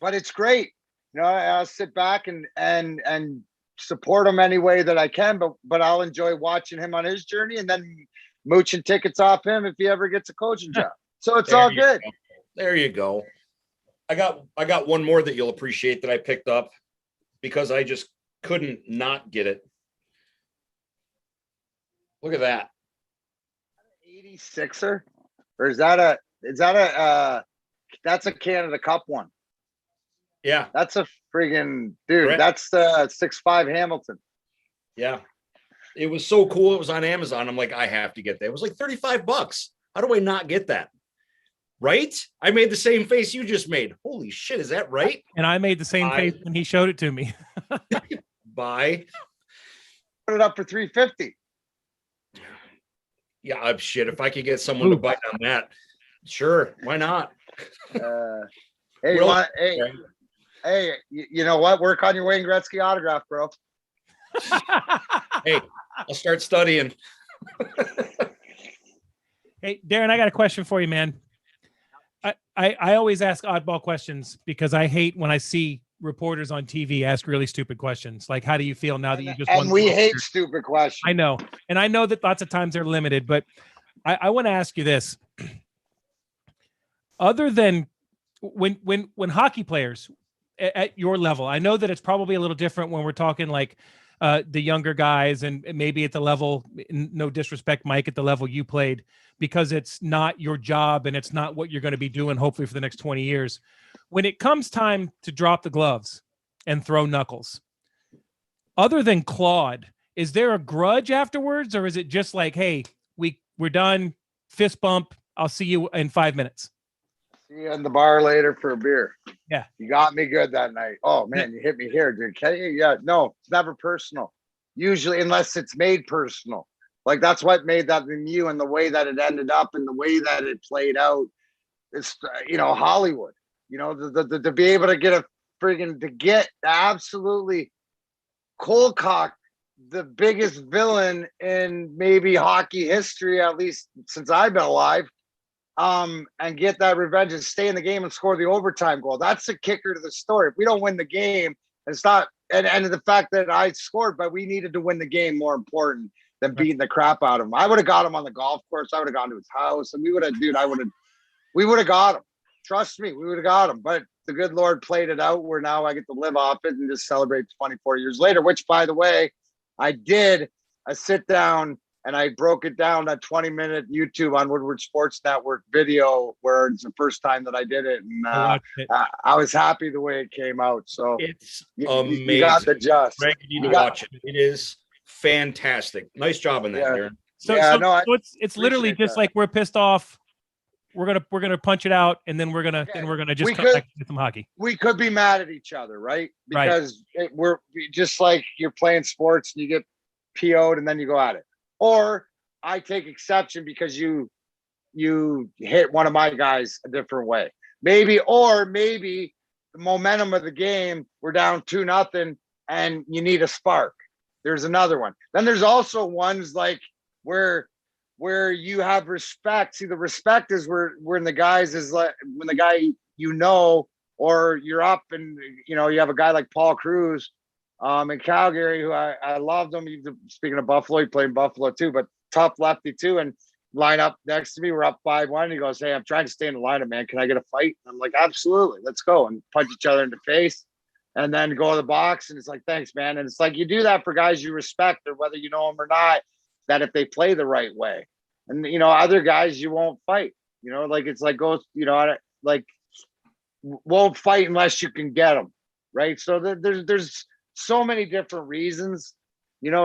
[SPEAKER 3] But it's great. I'll sit back and support him any way that I can, but I'll enjoy watching him on his journey and then mooching tickets off him if he ever gets a coaching job. So it's all good.
[SPEAKER 1] There you go. I got one more that you'll appreciate that I picked up because I just couldn't not get it. Look at that.
[SPEAKER 3] 86er? Or that's a Canada Cup one.
[SPEAKER 1] Yeah.
[SPEAKER 3] That's a friggin' dude.
[SPEAKER 1] Correct.
[SPEAKER 3] That's the 6'5" Hamilton.
[SPEAKER 1] Yeah. It was so cool. It was on Amazon. I'm like, I have to get that. It was like $35. How do I not get that? Right? I made the same face you just made. Holy shit. Is that right?
[SPEAKER 2] And I made the same face when he showed it to me.
[SPEAKER 1] Bye.
[SPEAKER 3] Put it up for $350.
[SPEAKER 1] Yeah, shit. If I could get someone to bite on that, sure. Why not?
[SPEAKER 3] Hey, you know what? Work on your Wayne Gretzky autograph, bro.
[SPEAKER 1] Hey, I'll start studying.
[SPEAKER 2] Hey, Darren, I got a question for you, man. I always ask oddball questions because I hate when I see reporters on TV ask really stupid questions. Like, how do you feel now that you just won?
[SPEAKER 3] And we hate stupid questions.
[SPEAKER 2] I know. And I know that lots of times they're limited, but I want to ask you this. Other than when hockey players at your level, I know that it's probably a little different when we're talking like the younger guys and maybe at the level, no disrespect, Mike, at the level you played, because it's not your job and it's not what you're going to be doing hopefully for the next 20 years. When it comes time to drop the gloves and throw knuckles, other than Claude, is there a grudge afterwards, or is it just like, hey, we're done, fist bump, I'll see you in 5 minutes?
[SPEAKER 3] See you in the bar later for a beer.
[SPEAKER 2] Yeah.
[SPEAKER 3] You got me good that night. Oh, man, you hit me here, dude. Yeah, no, it's never personal. Usually, unless it's made personal. Like, that's what made that review and the way that it ended up and the way that it played out. It's, Hollywood. To be able to get absolutely cold cock the biggest villain in maybe hockey history, at least since I've been alive, and get that revenge and stay in the game and score the overtime goal. That's the kicker to the story. If we don't win the game, it's not, and the fact that I scored, but we needed to win the game more important than beating the crap out of him. I would have got him on the golf course. I would have gone to his house, and we would have got him. Trust me, we would have got him. But the good Lord played it out where now I get to live off it and just celebrate 24 years later, which, by the way, I did a sit down and I broke it down, that 20-minute YouTube on Woodward Sports Network video where it's the first time that I did it. And I was happy the way it came out. So
[SPEAKER 1] it's amazing.
[SPEAKER 3] You got the just.
[SPEAKER 1] Greg, you need to watch it. It is fantastic. Nice job on that, Darren.
[SPEAKER 2] So it's literally just like we're pissed off. We're gonna punch it out, and then we're gonna just come back and get some hockey.
[SPEAKER 3] We could be mad at each other, right? Because we're just like you're playing sports and you get PO'd and then you go at it. Or I take exception because you hit one of my guys a different way. Maybe the momentum of the game, we're down 2-0 and you need a spark. There's another one. Then there's also ones like where you have respect. See, the respect is when the guys is like when the guy or you're up and you have a guy like Paul Cruz in Calgary who I loved him. Speaking of Buffalo, he played in Buffalo too, but tough lefty too. And line up next to me, we're up 5-1. He goes, "Hey, I'm trying to stay in the lineup, man. Can I get a fight?" And I'm like, "Absolutely, let's go," and punch each other in the face. And then go to the box, and it's like, "Thanks, man." And it's like you do that for guys you respect, or whether you know them or not, that if they play the right way. And other guys you won't fight. Like it's like like won't fight unless you can get them, right? So there's so many different reasons,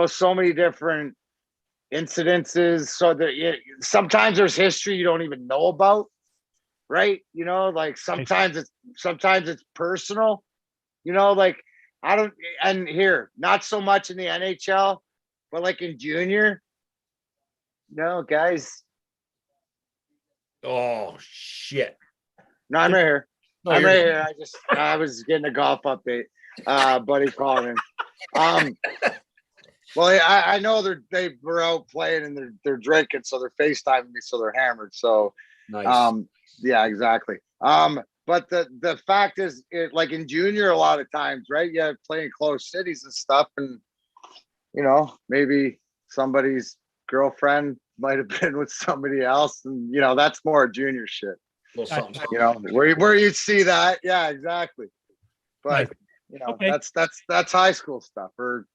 [SPEAKER 3] so many different incidences. So that sometimes there's history you don't even know about, right? Like sometimes it's personal. Like I don't, and here not so much in the NHL, but like in junior. No, guys.
[SPEAKER 1] Oh shit!
[SPEAKER 3] No, I'm right here.
[SPEAKER 1] No,
[SPEAKER 3] I'm right here. I was getting a golf update. Buddy calling in. Well, I know they were out playing and they're drinking, so they're FaceTiming me, so they're hammered. So,
[SPEAKER 1] Nice.
[SPEAKER 3] yeah, exactly. But the fact is, like in junior, a lot of times, right? Yeah, playing close cities and stuff, and maybe somebody's girlfriend might have been with somebody else, and that's more junior shit.
[SPEAKER 1] Little something.
[SPEAKER 3] Where you'd see that, yeah, exactly. But
[SPEAKER 2] Okay.
[SPEAKER 3] that's high school stuff, or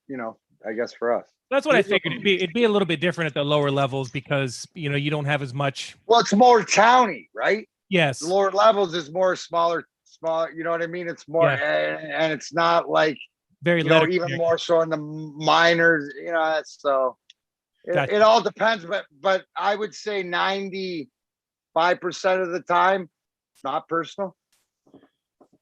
[SPEAKER 3] I guess for us.
[SPEAKER 2] That's what I figured. It'd be a little bit different at the lower levels because you don't have as much.
[SPEAKER 3] Well, it's more towny, right?
[SPEAKER 2] Yes.
[SPEAKER 3] The lower levels is more smaller. You know what I mean? It's more, and it's not like
[SPEAKER 2] very
[SPEAKER 3] even more so in the minors. So it all depends. But I would say 95% of the time, it's not personal.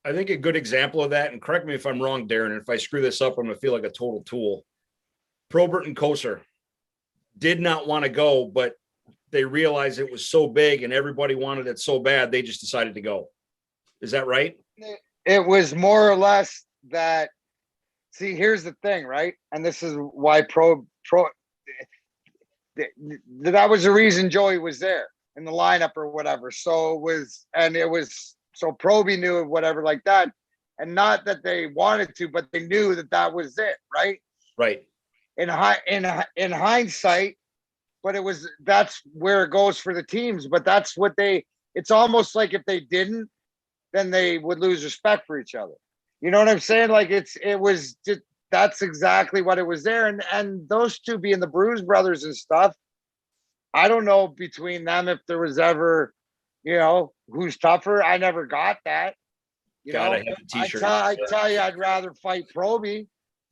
[SPEAKER 1] I think a good example of that, and correct me if I'm wrong, Darren, if I screw this up, I'm going to feel like a total tool. Probert and Koser did not want to go, but they realized it was so big and everybody wanted it so bad, they just decided to go. Is that right?
[SPEAKER 3] It was more or less that. See, here's the thing, right? And this is why that was the reason Joey was there in the lineup or whatever. So Proby knew whatever like that. And not that they wanted to, but they knew that was it, right?
[SPEAKER 1] Right.
[SPEAKER 3] In hindsight, but that's where it goes for the teams. But that's what it's almost like if they didn't, then they would lose respect for each other. You know what I'm saying? Like that's exactly what it was there. And those two being the Bruise brothers and stuff, I don't know between them if there was ever, who's tougher. I never got that.
[SPEAKER 1] Gotta have a t-shirt.
[SPEAKER 3] I tell you, I'd rather fight Proby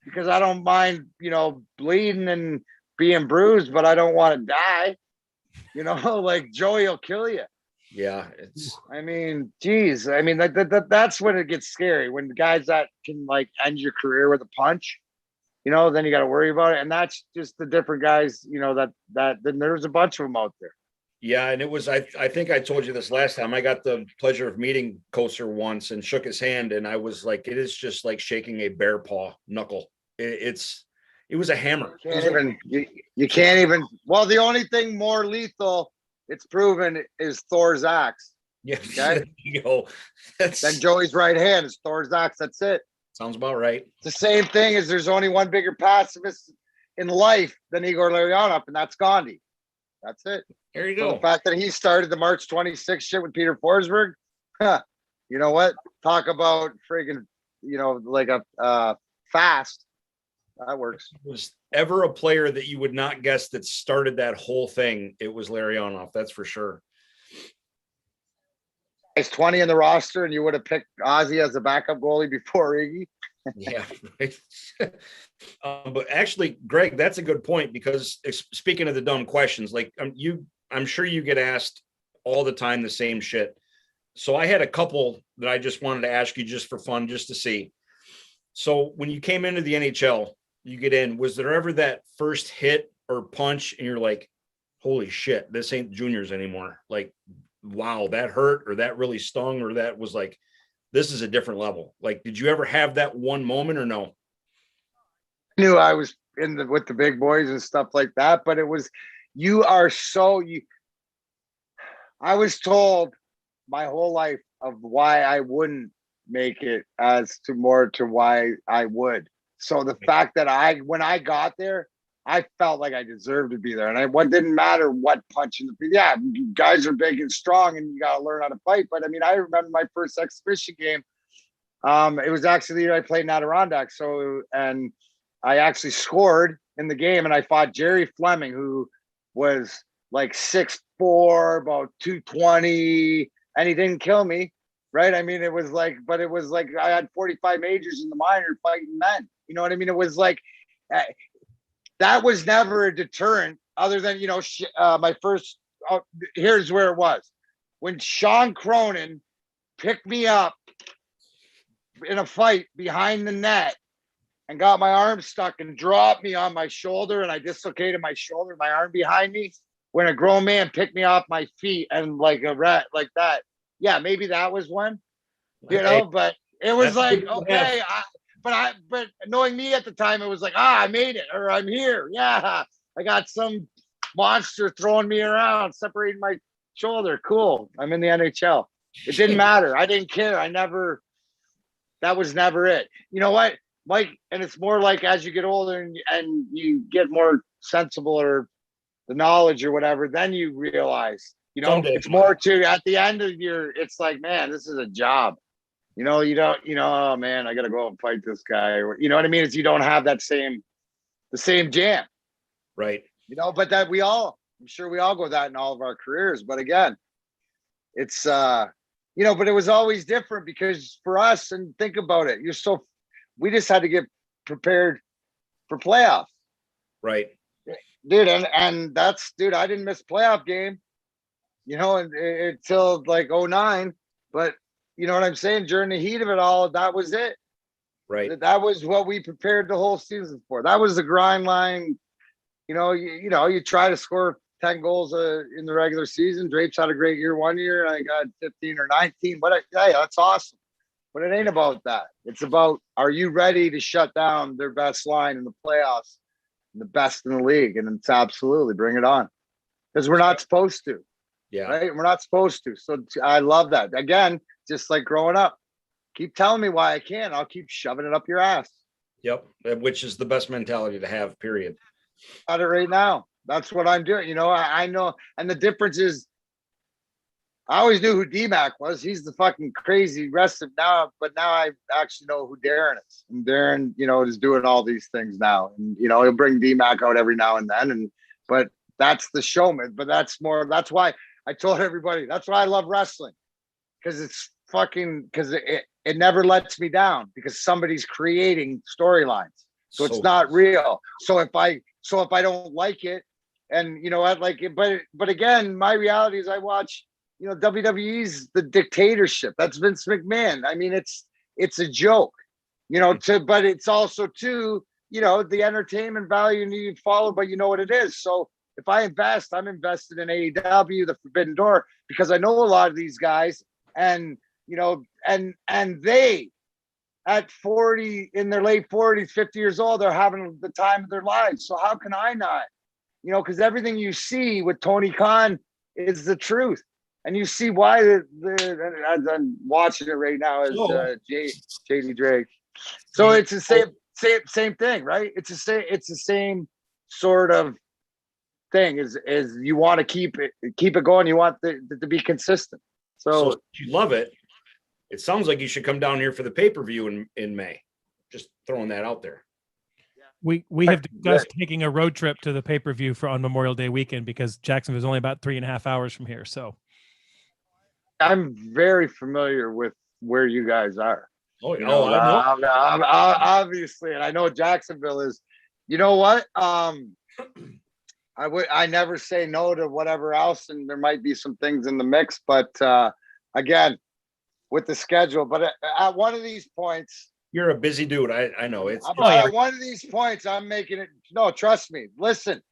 [SPEAKER 3] because I don't mind, bleeding and being bruised, but I don't want to die. Like Joey will kill you.
[SPEAKER 1] Yeah,
[SPEAKER 3] geez. That's when it gets scary, when the guys that can like end your career with a punch, then you got to worry about it. And that's just the different guys, then there's a bunch of them out there.
[SPEAKER 1] Yeah. And it was, I think I told you this last time. I got the pleasure of meeting Koser once and shook his hand. And I was like, it is just like shaking a bear paw knuckle. It was a hammer.
[SPEAKER 3] You can't even, well, the only thing more lethal it's proven is Thor's axe.
[SPEAKER 1] Yeah. Okay? You go.
[SPEAKER 3] Then Joey's right hand is Thor's axe. That's it.
[SPEAKER 1] Sounds about right.
[SPEAKER 3] It's the same thing as there's only one bigger pacifist in life than Igor Larionov, and that's Gandhi. That's it.
[SPEAKER 1] There you go.
[SPEAKER 3] So the fact that he started the March 26th shit with Peter Forsberg, you know what? Talk about friggin', like a fast. That works.
[SPEAKER 1] Was ever a player that you would not guess that started that whole thing, it was Larionov. That's for sure.
[SPEAKER 3] He's 20 in the roster, and you would have picked Ozzy as a backup goalie before Iggy.
[SPEAKER 1] Yeah, right. But actually, Greg, that's a good point, because speaking of the dumb questions, like I'm sure you get asked all the time the same shit. So I had a couple that I just wanted to ask you just for fun, just to see. So when you came into the NHL, you get in, was there ever that first hit or punch and you're like, holy shit, this ain't juniors anymore? Like, wow, that hurt, or that really stung, or that was like, this is a different level. Like, did you ever have that one moment or no?
[SPEAKER 3] I knew I was with the big boys and stuff like that, but it was, I was told my whole life of why I wouldn't make it as to why I would. So the fact that when I got there, I felt like I deserved to be there. And it didn't matter what punch in the face. Yeah, guys are big and strong and you got to learn how to fight. But I remember my first exhibition game. It was actually the year I played in Adirondack. And I actually scored in the game, and I fought Jerry Fleming, who was like 6'4", about 220, and he didn't kill me. Right. It was like I had 45 majors in the minor fighting men. You know what I mean? It was like, that was never a deterrent other than, my first, here's where it was. When Sean Cronin picked me up in a fight behind the net and got my arm stuck and dropped me on my shoulder, and I dislocated my shoulder, my arm behind me, when a grown man picked me off my feet and like a rat like that. Yeah, maybe that was one, but it was like, okay, but knowing me at the time, it was like, I made it, or I'm here. Yeah, I got some monster throwing me around, separating my shoulder. Cool. I'm in the NHL. It didn't matter. I didn't care. That was never it. You know what, Mike? And it's more like as you get older and you get more sensible or the knowledge or whatever, then you realize, it's more to at the end of it's like, man, this is a job. You don't, oh man, I got to go and fight this guy. Or, you know what I mean? It's you don't have the same jam.
[SPEAKER 1] Right.
[SPEAKER 3] But that I'm sure we all go that in all of our careers. But again, it's, but it was always different because for us, and think about it, we just had to get prepared for playoffs.
[SPEAKER 1] Right.
[SPEAKER 3] Dude. And that's, dude, I didn't miss playoff game, until like 2009. But you know what I'm saying? During the heat of it all, that was it.
[SPEAKER 1] Right.
[SPEAKER 3] That was what we prepared the whole season for. That was the grind line. You try to score 10 goals in the regular season. Drapes had a great year one year. I got 15 or 19. But hey, that's awesome. But it ain't about that. It's about, are you ready to shut down their best line in the playoffs, the best in the league? And it's absolutely bring it on, because we're not supposed to.
[SPEAKER 1] Yeah.
[SPEAKER 3] Right. We're not supposed to. So I love that. Again, just like growing up, keep telling me why I can't. I'll keep shoving it up your ass.
[SPEAKER 1] Yep. Which is the best mentality to have, period.
[SPEAKER 3] Got it right now. That's what I'm doing. I know. And the difference is, I always knew who D-Mac was. He's the fucking crazy rest of now, but now I actually know who Darren is. And Darren, is doing all these things now. And, he'll bring D-Mac out every now and then. But that's the showman. But that's why I told everybody, that's why I love wrestling. Because it never lets me down, because somebody's creating storylines. So it's not real. So if I don't like it, and I like it, but again, my reality is I watch, WWE's the dictatorship. That's Vince McMahon. I mean, it's a joke, but it's also too, the entertainment value need to follow, but you know what it is. So if I'm invested in AEW, the Forbidden Door, because I know a lot of these guys, and and they at 40, in their late 40s, 50 years old, they're having the time of their lives. So how can I not? Because everything you see with Tony Khan is the truth. And you see why I'm watching it right now as JD Drake. So it's the same thing, right? It's the same sort of thing is you want to keep it going. You want to be consistent. So
[SPEAKER 1] you love it. It sounds like you should come down here for the pay-per-view in May. Just throwing that out there.
[SPEAKER 2] We have discussed taking a road trip to the pay-per-view on Memorial Day weekend, because Jacksonville is only about 3.5 hours from here. So
[SPEAKER 3] I'm very familiar with where you guys are.
[SPEAKER 1] I know.
[SPEAKER 3] Obviously, and I know Jacksonville is. You know what? I never say no to whatever else, and there might be some things in the mix, but again, with the schedule. But at one of these points,
[SPEAKER 1] you're a busy dude. I know it's.
[SPEAKER 3] At one of these points, I'm making it. No, trust me. Listen.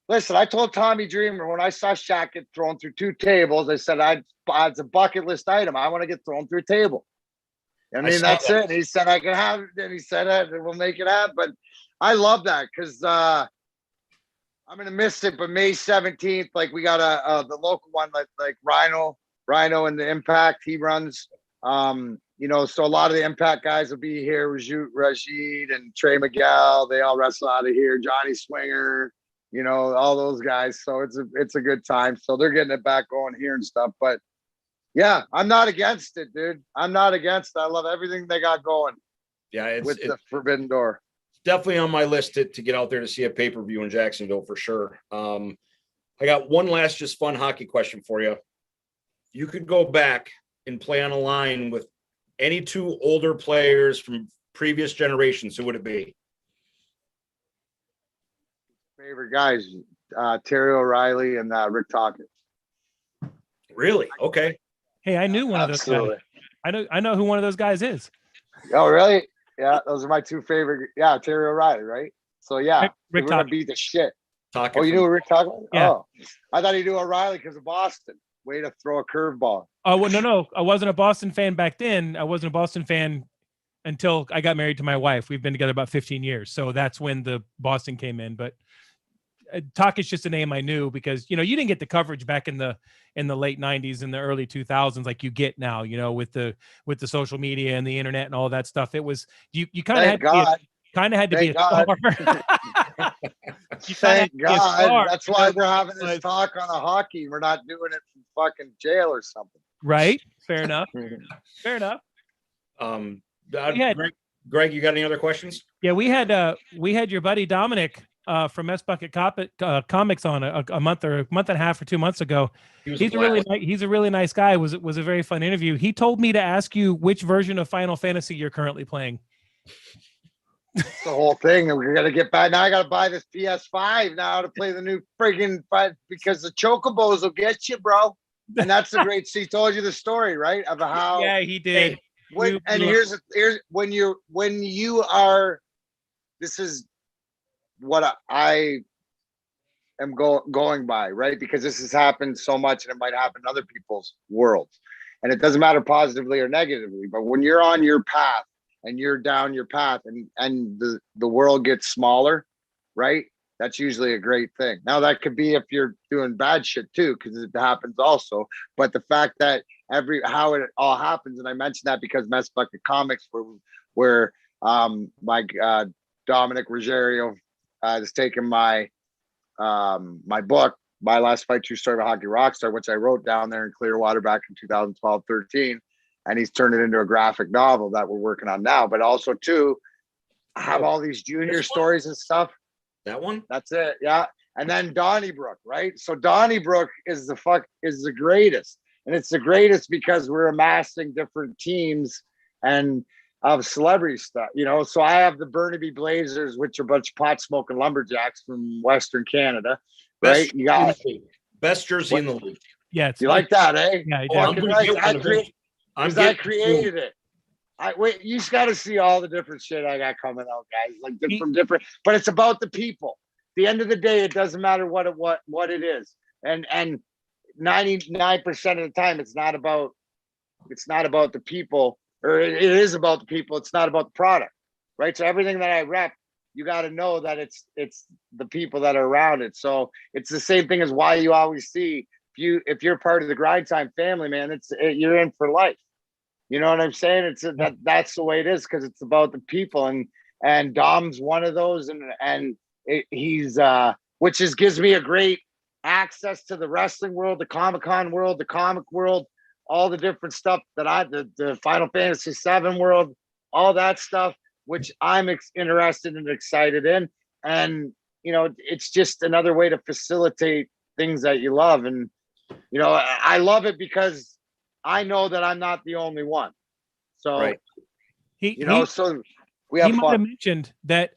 [SPEAKER 3] I told Tommy Dreamer when I saw Shaq get thrown through 2 tables, I said it's a bucket list item. I want to get thrown through a table. I mean, that's it. He said I can have it, and he said we'll make it happen. But I love that, because I'm gonna miss it. But May 17th, like we got the local one, like Rhino and the Impact he runs. So a lot of the Impact guys will be here. Rajid and Trey Miguel, they all wrestle out of here. Johnny Swinger, all those guys. So it's a good time. So they're getting it back going here and stuff. But yeah, I'm not against it, dude. I'm not against it. I love everything they got going.
[SPEAKER 1] Yeah,
[SPEAKER 3] with the Forbidden Door.
[SPEAKER 1] Definitely on my list to get out there to see a pay-per-view in Jacksonville for sure. I got one last just fun hockey question for you. You could go back and play on a line with any 2 older players from previous generations. Who would it be?
[SPEAKER 3] Favorite guys, Terry O'Reilly and Rick Tocchet.
[SPEAKER 1] Really? Okay.
[SPEAKER 2] Hey, I knew one of those guys. I know who one of those guys is.
[SPEAKER 3] Oh, really? Yeah, those are my 2 favorite. Yeah, Terry O'Reilly, right? So yeah,
[SPEAKER 2] Rick
[SPEAKER 3] we're gonna beat the shit.
[SPEAKER 1] Tocchet.
[SPEAKER 3] Oh, you knew Rick Tocchet?
[SPEAKER 2] Yeah.
[SPEAKER 3] Oh, I thought he knew O'Reilly because of Boston. Way to throw a curveball.
[SPEAKER 2] Oh, well, no, I wasn't a Boston fan back then. I wasn't a Boston fan until I got married to my wife. We've been together about 15 years. So that's when the Boston came in. But Talk is just a name I knew because, you didn't get the coverage back in the late 90s and the early 2000s like you get now, with the social media and the internet and all that stuff. It was you kind of had to be a star.
[SPEAKER 3] Thank God. That's why we're having this talk on a hockey. We're not doing it from fucking jail or something.
[SPEAKER 2] Right. Fair enough. Fair enough.
[SPEAKER 1] Greg, you got any other questions?
[SPEAKER 2] Yeah, we had your buddy Dominic from S Bucket Comics on a month and a half or 2 months ago. He's a really nice guy. It was a very fun interview. He told me to ask you which version of Final Fantasy you're currently playing.
[SPEAKER 3] It's the whole thing. We're gonna get back now. I gotta buy this PS5 now to play the new friggin' fight because the chocobos will get you, bro. And that's the great. He told you the story, right? Of how.
[SPEAKER 2] Yeah, he did.
[SPEAKER 3] Here's when you are. This is what I am going by, right? Because this has happened so much, and it might happen in other people's worlds, and it doesn't matter positively or negatively. But when you're on your path and you're down your path, and the world gets smaller, right? That's usually a great thing. Now that could be if you're doing bad shit too, because it happens also. But the fact that how it all happens, and I mentioned that because Mess Bucket Comics, where Dominic Ruggiero has taken my book, My Last Fight, True Story of a Hockey Rockstar, which I wrote down there in Clearwater back in 2012-13, and he's turned it into a graphic novel that we're working on now. But also too, I have all these junior stories and stuff.
[SPEAKER 1] That one?
[SPEAKER 3] That's it. Yeah. And then Donnybrook, right? So Donnybrook is the greatest. And it's the greatest because we're amassing different teams and of celebrity stuff, So I have the Burnaby Blazers, which are a bunch of pot smoking lumberjacks from Western Canada, right? You got
[SPEAKER 1] best jersey in the league.
[SPEAKER 2] Yeah.
[SPEAKER 3] You like that, eh?
[SPEAKER 2] Yeah,
[SPEAKER 3] I created it. You just got to see all the different shit I got coming out, guys. Like from different, but it's about the people. At the end of the day, it doesn't matter what it is, and 99% of the time, it's not about the people, or it is about the people. It's not about the product, right? So everything that I rep, you got to know that it's the people that are around it. So it's the same thing as why you always see if you're part of the Grind Time family, man, you're in for life. You know what I'm saying? That's the way it is because it's about the people, and Dom's one of those, and he's which gives me a great access to the wrestling world, the Comic-Con world, the comic world, all the different stuff that the Final Fantasy VII world, all that stuff, which I'm interested and excited in, and it's just another way to facilitate things that you love, and I love it because I know that I'm not the only one. So,
[SPEAKER 2] right.
[SPEAKER 3] So we have
[SPEAKER 2] fun. He might have mentioned that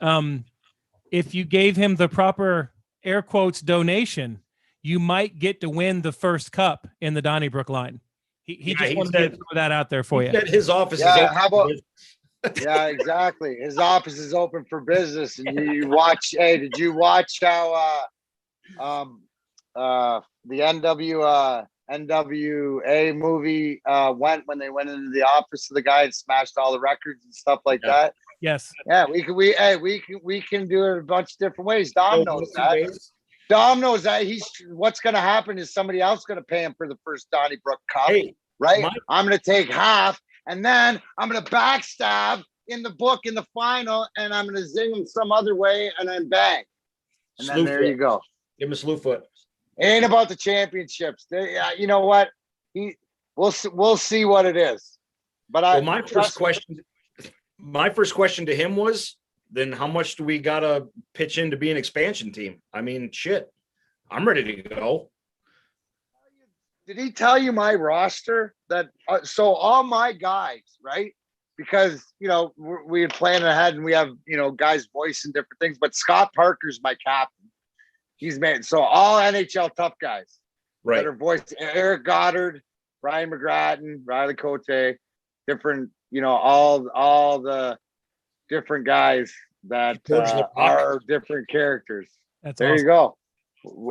[SPEAKER 2] if you gave him the proper air quotes donation, you might get to win the first cup in the Donnybrook line. He just wanted to throw that out there for you.
[SPEAKER 1] His office is open.
[SPEAKER 3] How about? Yeah, exactly. His office is open for business, and you watch. Hey, did you watch how the NWA movie went when they went into the office of the guy and smashed all the records and stuff like that?
[SPEAKER 2] Yes.
[SPEAKER 3] Yeah, we can do it a bunch of different ways. Dom knows that. Dom knows that. What's going to happen is somebody else going to pay him for the first Donnybrook Cup, right? I'm going to take half, and then I'm going to backstab in the book in the final, and I'm going to zing him some other way, and then bang, and then there you go.
[SPEAKER 1] Give him a slew foot.
[SPEAKER 3] It ain't about the championships. You know what? We'll see what it is. But
[SPEAKER 1] my first question to him was, then how much do we gotta pitch in to be an expansion team? I mean, shit, I'm ready to go.
[SPEAKER 3] Did he tell you my roster? That so all my guys, right? Because we had planned ahead, and we have guys voicing different things. But Scott Parker's my captain. He's made so all NHL tough guys, right? That are voiced. Eric Goddard, Brian McGrattan, Riley Cote, different, all the different guys that are different characters.
[SPEAKER 2] That's
[SPEAKER 3] there. Awesome. You go.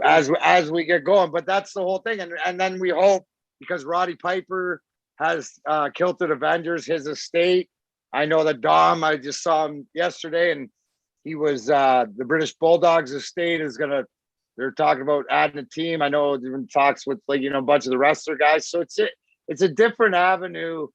[SPEAKER 3] As we get going, but that's the whole thing, and then we hope because Roddy Piper has Kilted Avengers, his estate I know that Dom, I just saw him yesterday, and he was the British Bulldogs estate is gonna. They're talking about adding a team. I know they're in talks with a bunch of the wrestler guys. So it's a different avenue,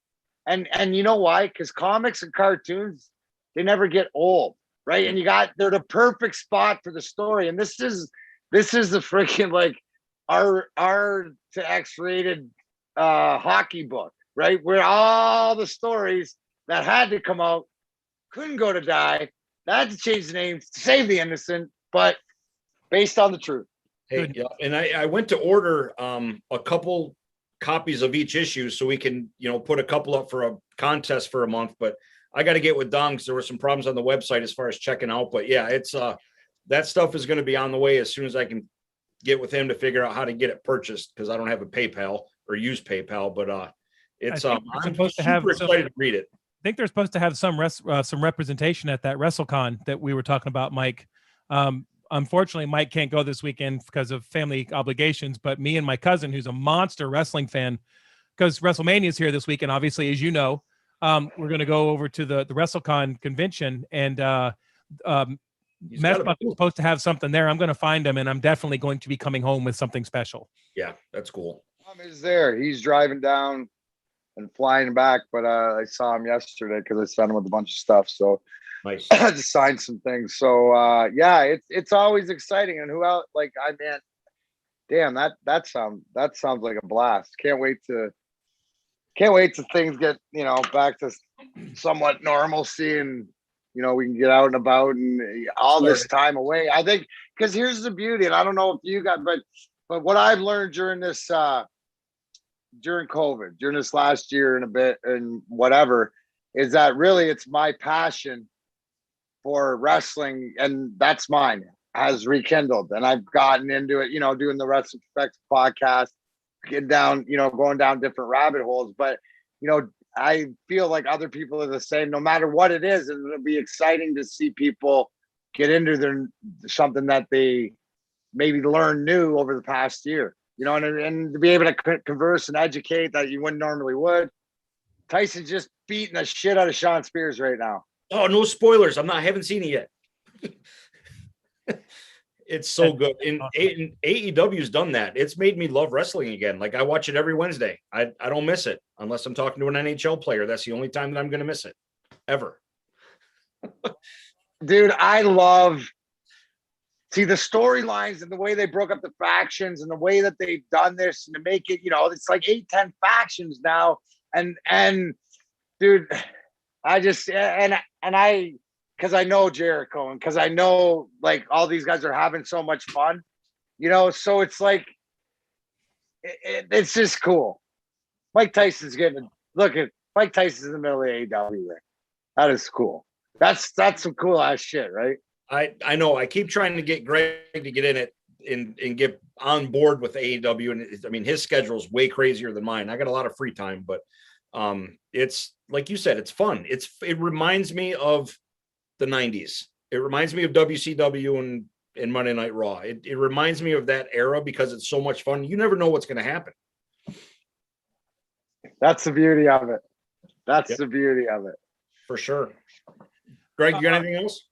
[SPEAKER 3] and you know why? Because comics and cartoons, they never get old, right? And they're the perfect spot for the story. And this is the freaking like R to X rated hockey book, right? Where all the stories that had to come out couldn't go to die. They had to change the names to save the innocent, but based on the truth.
[SPEAKER 1] Hey, yeah, and I went to order a couple copies of each issue so we can, put a couple up for a contest for a month. But I got to get with Dom because there were some problems on the website as far as checking out. But yeah, it's that stuff is going to be on the way as soon as I can get with him to figure out how to get it purchased because I don't have a PayPal or use PayPal. But it's I'm supposed to have excited to read it.
[SPEAKER 2] I think they're supposed to have some representation at that WrestleCon that we were talking about, Mike. Unfortunately, Mike can't go this weekend because of family obligations, but me and my cousin, who's a monster wrestling fan, because WrestleMania is here this weekend, obviously, as you know, we're going to go over to the WrestleCon convention, and Messbuck is supposed to have something there. I'm going to find him, and I'm definitely going to be coming home with something special.
[SPEAKER 1] Yeah, that's cool.
[SPEAKER 3] Tom is there. He's driving down and flying back, but I saw him yesterday because I sent him with a bunch of stuff, so
[SPEAKER 1] nice.
[SPEAKER 3] to sign some things. So yeah, it's always exciting. And who else? Like damn, that sounds like a blast. Can't wait to things get back to somewhat normalcy, and we can get out and about and all this time away. I think because here's the beauty, and I don't know if you got, but what I've learned during this during COVID, during this last year and a bit and whatever, is that really it's my passion for wrestling, and that's mine, has rekindled, and I've gotten into it, doing the Wrestling Perspective podcast, getting down, going down different rabbit holes. But I feel like other people are the same, no matter what it is, and it'll be exciting to see people get into something that they maybe learn new over the past year, and to be able to converse and educate that you wouldn't normally would. Tyson's just beating the shit out of Sean Spears right now.
[SPEAKER 1] Oh, no spoilers. I haven't seen it yet. It's so good. And AEW's done that. It's made me love wrestling again. Like I watch it every Wednesday. I don't miss it unless I'm talking to an NHL player. That's the only time that I'm going to miss it ever.
[SPEAKER 3] Dude, I see the storylines and the way they broke up the factions and the way that they've done this and to make it, it's like 8-10 factions now. And dude, I just, and I, because I know Jericho and because I know like all these guys are having so much fun, so it's like, it's just cool. Mike Tyson's Mike Tyson's in the middle of the AEW ring. That is cool. That's some cool ass shit, right?
[SPEAKER 1] I know. I keep trying to get Greg to get in it and get on board with AEW. And his schedule is way crazier than mine. I got a lot of free time, but it's like you said, it's fun. It reminds me of the 90s. It reminds me of WCW and Monday Night Raw. It reminds me of that era because it's so much fun. You never know what's going to happen.
[SPEAKER 3] That's the beauty of it. That's the beauty of it.
[SPEAKER 1] For sure. Greg, you got anything else?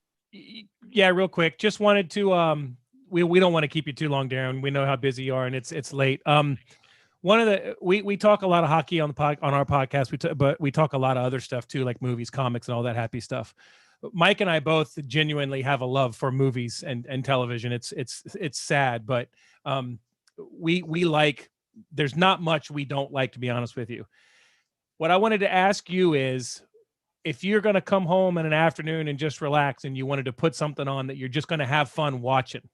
[SPEAKER 2] Yeah, real quick. Just wanted to we don't want to keep you too long, Darren. We know how busy you are and it's late. One of the we talk a lot of hockey on our podcast. But we talk a lot of other stuff too, like movies, comics, and all that happy stuff. Mike and I both genuinely have a love for movies and television. It's sad, but we like. There's not much we don't like, to be honest with you. What I wanted to ask you is, if you're going to come home in an afternoon and just relax, and you wanted to put something on that you're just going to have fun watching,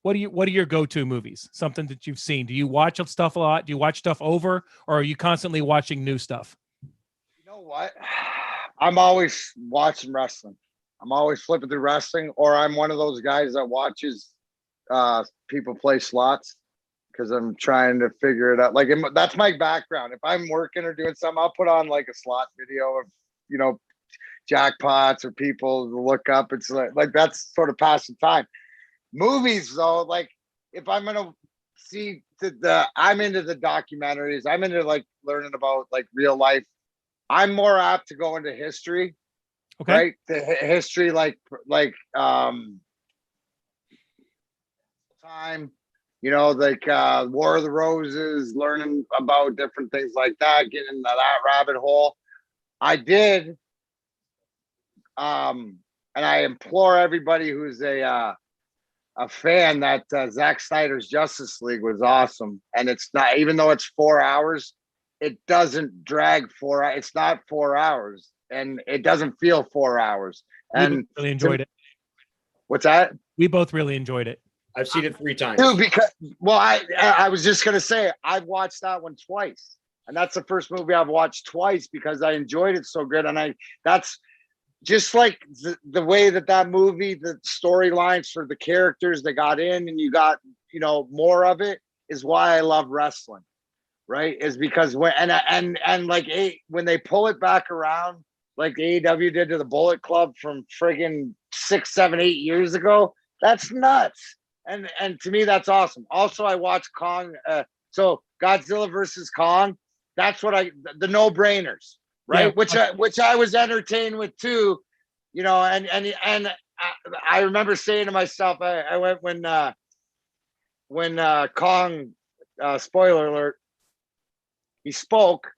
[SPEAKER 2] what are your go-to movies? Something that you've seen? Do you watch stuff a lot? Do you watch stuff over, or are you constantly watching new stuff?
[SPEAKER 3] You know what? I'm always watching wrestling. I'm always flipping through wrestling, or I'm one of those guys that watches people play slots because I'm trying to figure it out. Like that's my background. If I'm working or doing something, I'll put on like a slot video of jackpots or people to look up. It's like that's sort of passing time. Movies though, like if I'm gonna see I'm into the documentaries. I'm into like learning about like real life I'm more apt to go into history,
[SPEAKER 2] Okay.
[SPEAKER 3] right? The history, like time, like War of the Roses, learning about different things like that, getting into that rabbit hole. I did, and I implore everybody who's a fan that Zack Snyder's Justice League was awesome, and it's not, even though it's 4 hours, it doesn't drag it's not 4 hours, and it doesn't feel 4 hours. And
[SPEAKER 2] really enjoyed it.
[SPEAKER 3] What's that?
[SPEAKER 2] We both really enjoyed it.
[SPEAKER 1] I've seen it 3 times.
[SPEAKER 3] Dude, because I was just gonna say I've watched that one twice, and that's the first movie I've watched twice because I enjoyed it so good, and that's just like the way that movie, the storylines for the characters that got in, and you got more of it, is why I love wrestling, right? Is because when when they pull it back around, like the AEW did to the Bullet Club from friggin' 6, 7, 8 years ago, that's nuts. And to me, that's awesome. Also, I watched Kong. So Godzilla versus Kong. That's what the no-brainers, right? Yeah. Which I was entertained with too, and I remember saying to myself, I went when Kong, spoiler alert, he spoke.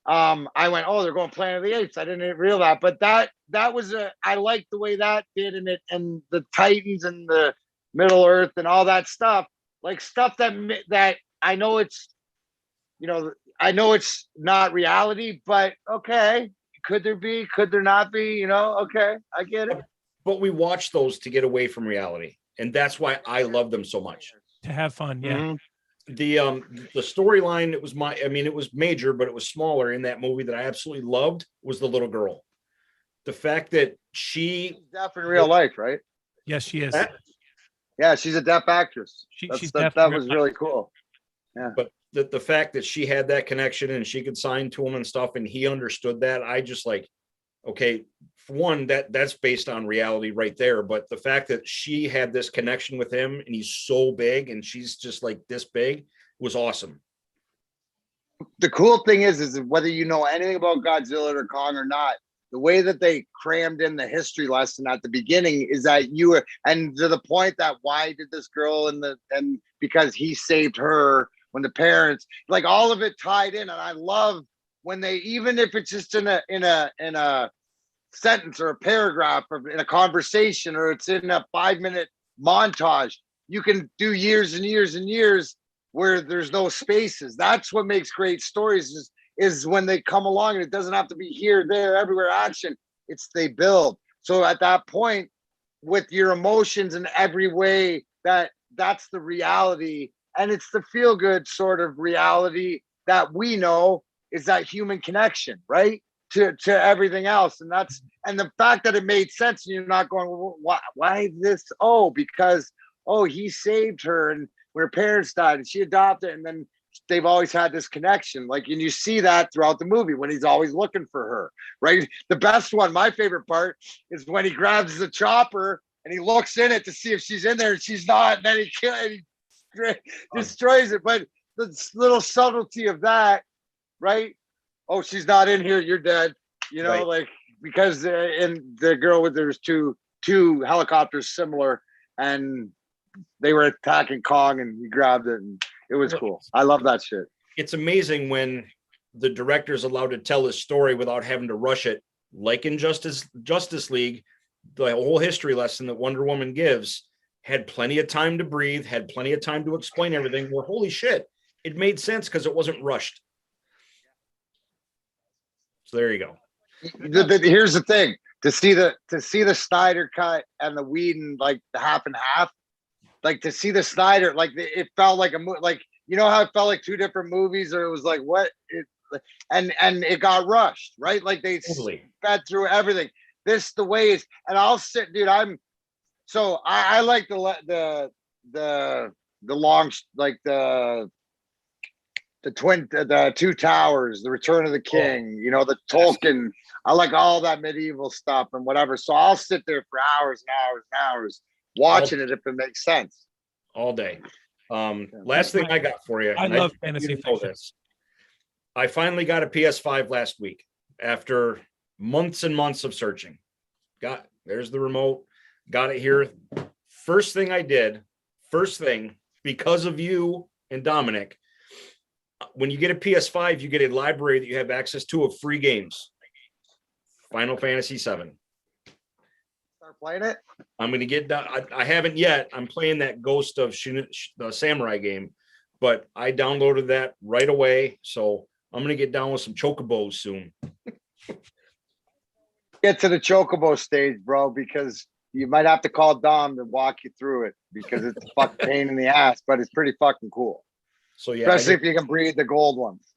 [SPEAKER 3] I went, oh, they're going Planet of the Apes. I didn't realize that, but that was I liked the way that did, and the Titans and the Middle Earth and all that stuff, like stuff that I know it's, I know it's not reality, but okay, could there not be, okay, I get it.
[SPEAKER 1] But we watch those to get away from reality, and that's why I love them so much.
[SPEAKER 2] To have fun, yeah.
[SPEAKER 3] Mm-hmm.
[SPEAKER 1] The storyline, it was major, but it was smaller in that movie that I absolutely loved was the little girl. The fact that she's
[SPEAKER 3] deaf in real life, right?
[SPEAKER 2] Yes, she is.
[SPEAKER 3] Yeah, she's a deaf actress. That was really cool. Yeah.
[SPEAKER 1] But the fact that she had that connection and she could sign to him and stuff, and he understood that, I just like, okay, for one, that's based on reality right there. But the fact that she had this connection with him and he's so big and she's just like this big was awesome.
[SPEAKER 3] The cool thing is whether you know anything about Godzilla or Kong or not, the way that they crammed in the history lesson at the beginning is that and to the point that why did this girl and because he saved her when the parents, like all of it tied in. And I love when they, even if it's just in a sentence or a paragraph or in a conversation, or it's in a 5-minute montage, you can do years and years and years where there's no spaces. That's what makes great stories is when they come along, and it doesn't have to be here, there, everywhere action. It's they build. So at that point, with your emotions in every way, that's the reality. And it's the feel good sort of reality that we know is that human connection, right? To everything else. And the fact that it made sense, and you're not going, why this? Oh, because, he saved her, and when her parents died and she adopted, and then they've always had this connection. Like, and you see that throughout the movie when he's always looking for her, right? The best one, my favorite part, is when he grabs the chopper and he looks in it to see if she's in there, and she's not, and then he destroys it. But the little subtlety of that, right? Oh, she's not in here, you're dead. Right. Like, because in the girl there's two helicopters similar, and they were attacking Kong, and he grabbed it, and it was cool. I love that shit.
[SPEAKER 1] It's amazing when the director's allowed to tell his story without having to rush it. Like in Justice League, the whole history lesson that Wonder Woman gives had plenty of time to breathe, had plenty of time to explain everything. Well, holy shit, it made sense because it wasn't rushed. So there you go.
[SPEAKER 3] Here's the thing: to see the Snyder cut and the Whedon, like the half and half, like to see the Snyder, like it felt like like how it felt like two different movies, or it was like what and it got rushed, right? Like they sped through everything. This the way is, and I'll sit, dude. I like the long, like the Two Towers, the Return of the King, the Tolkien. I like all that medieval stuff and whatever. So I'll sit there for hours and hours and hours watching it if it makes sense.
[SPEAKER 1] All day. Last thing I got for you.
[SPEAKER 2] I love fantasy fiction.
[SPEAKER 1] I finally got a PS5 last week. after months and months of searching. There's the remote. Got it here. First thing, because of you and Dominic, when you get a PS5, you get a library that you have access to of free games. Final Fantasy VII.
[SPEAKER 3] Start playing it?
[SPEAKER 1] I'm going to get done. I haven't yet. I'm playing that Ghost of the Samurai game, but I downloaded that right away. So I'm going to get down with some chocobos soon.
[SPEAKER 3] Get to the chocobo stage, bro, because you might have to call Dom to walk you through it because it's a fucking pain in the ass, but it's pretty fucking cool.
[SPEAKER 1] So yeah,
[SPEAKER 3] especially if you can breed the gold ones.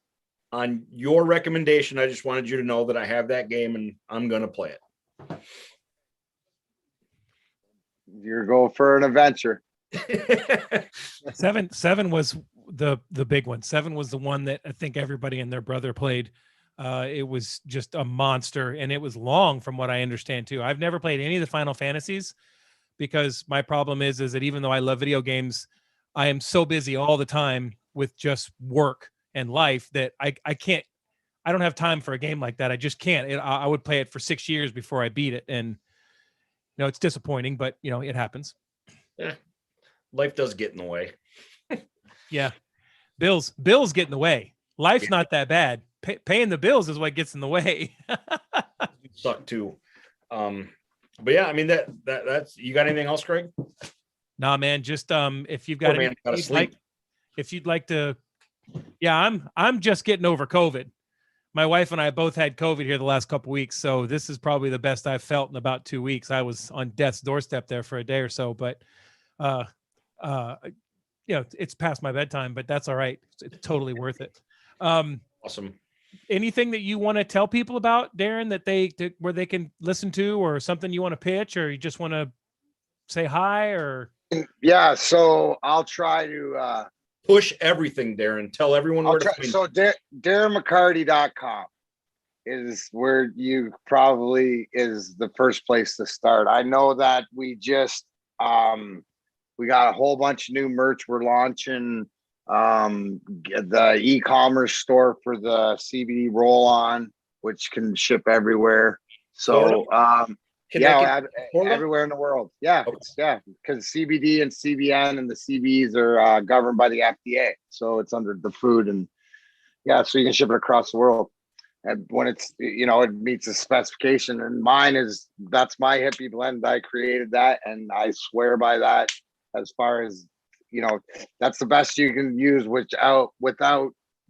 [SPEAKER 1] On your recommendation, I just wanted you to know that I have that game and I'm going to play it.
[SPEAKER 3] You're going for an adventure.
[SPEAKER 2] Seven was the big one. 7 was the one that I think everybody and their brother played. It was just a monster, and it was long from what I understand too. I've never played any of the Final Fantasies because my problem is that even though I love video games, I am so busy all the time with just work and life that I don't have time for a game like that. I just can't. I would play it for 6 years before I beat it. And, it's disappointing, but it happens.
[SPEAKER 1] Yeah. Life does get in the way.
[SPEAKER 2] Yeah. Bills get in the way. Life's not that bad. Paying the bills is what gets in the way.
[SPEAKER 1] Suck too. But yeah, I mean that's, you got anything else, Craig?
[SPEAKER 2] Nah, man, just if you've got if you'd like to, yeah, I'm just getting over COVID. My wife and I both had COVID here the last couple of weeks, so this is probably the best I've felt in about 2 weeks. I was on death's doorstep there for a day or so, but it's past my bedtime, but that's all right. It's totally worth it.
[SPEAKER 1] Awesome.
[SPEAKER 2] Anything that you want to tell people about, Darren, where they can listen to, or something you want to pitch, or you just want to say hi, or?
[SPEAKER 3] Yeah, so I'll try to
[SPEAKER 1] push everything, Darren. Tell everyone where to find.
[SPEAKER 3] So DarrenMcCarty.com is where you probably is the first place to start. I know that we just we got a whole bunch of new merch we're launching. The e-commerce store for the CBD roll-on, which can ship everywhere. So everywhere in the world. Yeah, okay. Because CBD and CBN and the CBs are governed by the FDA, so it's under the food, and so you can ship it across the world. And when it's it meets the specification, and that's my hippie blend. I created that, and I swear by that. As far as that's the best you can use without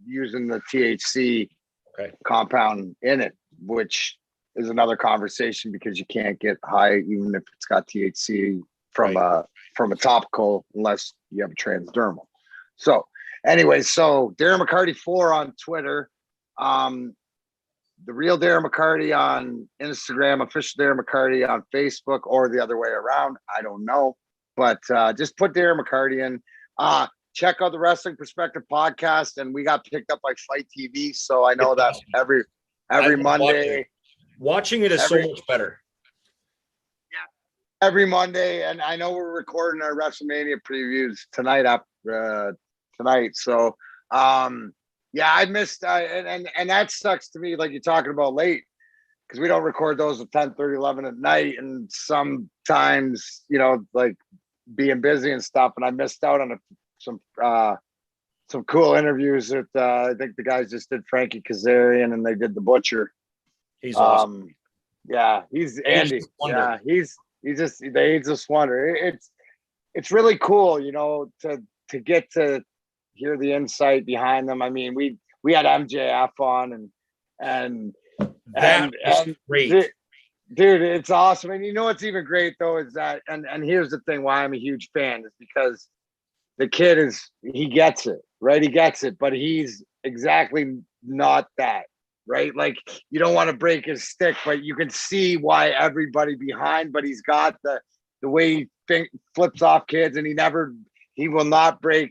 [SPEAKER 3] using the THC compound in it, which is another conversation because you can't get high even if it's got THC from a topical unless you have a transdermal. So anyway, so Darren McCarty 4 on Twitter, the real Darren McCarty on Instagram, official Darren McCarty on Facebook, or the other way around. I don't know. But just put Darren McCarty in. Check out the Wrestling Perspective podcast, and we got picked up by Fight TV. So I know that every Monday,
[SPEAKER 1] watching it is so much better.
[SPEAKER 3] Yeah, every Monday, and I know we're recording our WrestleMania previews tonight. So I missed, and that sucks to me. Like you're talking about late, because we don't record those at 10:30, 11 at night, and sometimes like being busy and stuff, and I missed out on some cool interviews that I think the guys just did Frankie Kazarian, and they did the Butcher.
[SPEAKER 1] He's awesome.
[SPEAKER 3] Yeah, he's Andy. Yeah, he's just the ageless wonder. It's really cool, to get to hear the insight behind them. I mean, we had MJF on, and
[SPEAKER 1] that was great.
[SPEAKER 3] Dude, it's awesome. And what's even great though is that, and here's the thing why I'm a huge fan is because the kid he gets it, right? He gets it, but he's exactly not that, right? Like you don't want to break his stick, but you can see why everybody behind, but he's got the way he flips off kids, and he will not break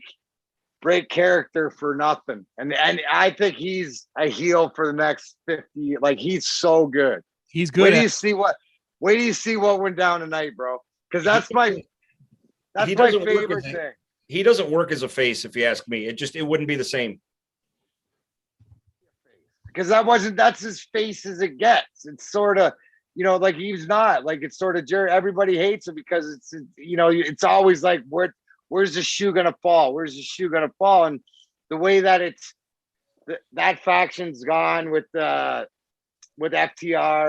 [SPEAKER 3] character for nothing. And I think he's a heel for the next 50. Like he's so good.
[SPEAKER 2] He's good.
[SPEAKER 3] Wait till you see what went down tonight, bro. Because that's my favorite thing.
[SPEAKER 1] He doesn't work as a face, if you ask me. It wouldn't be the same.
[SPEAKER 3] because that's as face as it gets. It's sort of, like he's not like, it's sort of Jerry. Everybody hates him because it's always like, where's the shoe gonna fall? Where's the shoe gonna fall? And the way that that faction's gone with FTR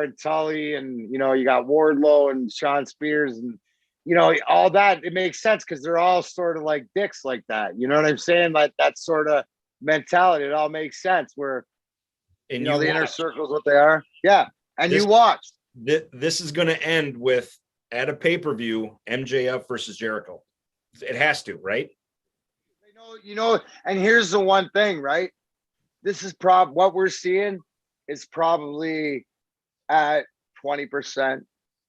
[SPEAKER 3] and Tully, and you got Wardlow and Sean Spears, and all that, it makes sense because they're all sort of like dicks like that. You know what I'm saying? Like that sort of mentality. It all makes sense where
[SPEAKER 1] And
[SPEAKER 3] the inner circle's what they are. Yeah. And you watched.
[SPEAKER 1] This is going to end with, at a pay-per-view, MJF versus Jericho. It has to, right?
[SPEAKER 3] And here's the one thing, right? This is what we're seeing is probably at 20%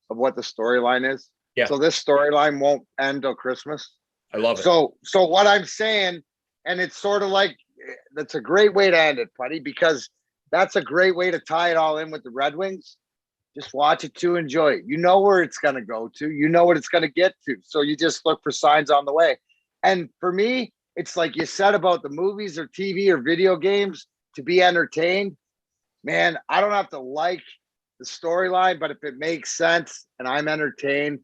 [SPEAKER 3] of what the storyline is.
[SPEAKER 1] Yeah.
[SPEAKER 3] So this storyline won't end till Christmas.
[SPEAKER 1] I love it.
[SPEAKER 3] So what I'm saying, and it's sort of like, that's a great way to end it, buddy, because that's a great way to tie it all in with the Red Wings. Just watch it to enjoy it. You know where it's going to go to. You know what it's going to get to. So you just look for signs on the way. And for me, it's like you said about the movies or TV or video games to be entertained. Man, I don't have to like the storyline, but if it makes sense and I'm entertained,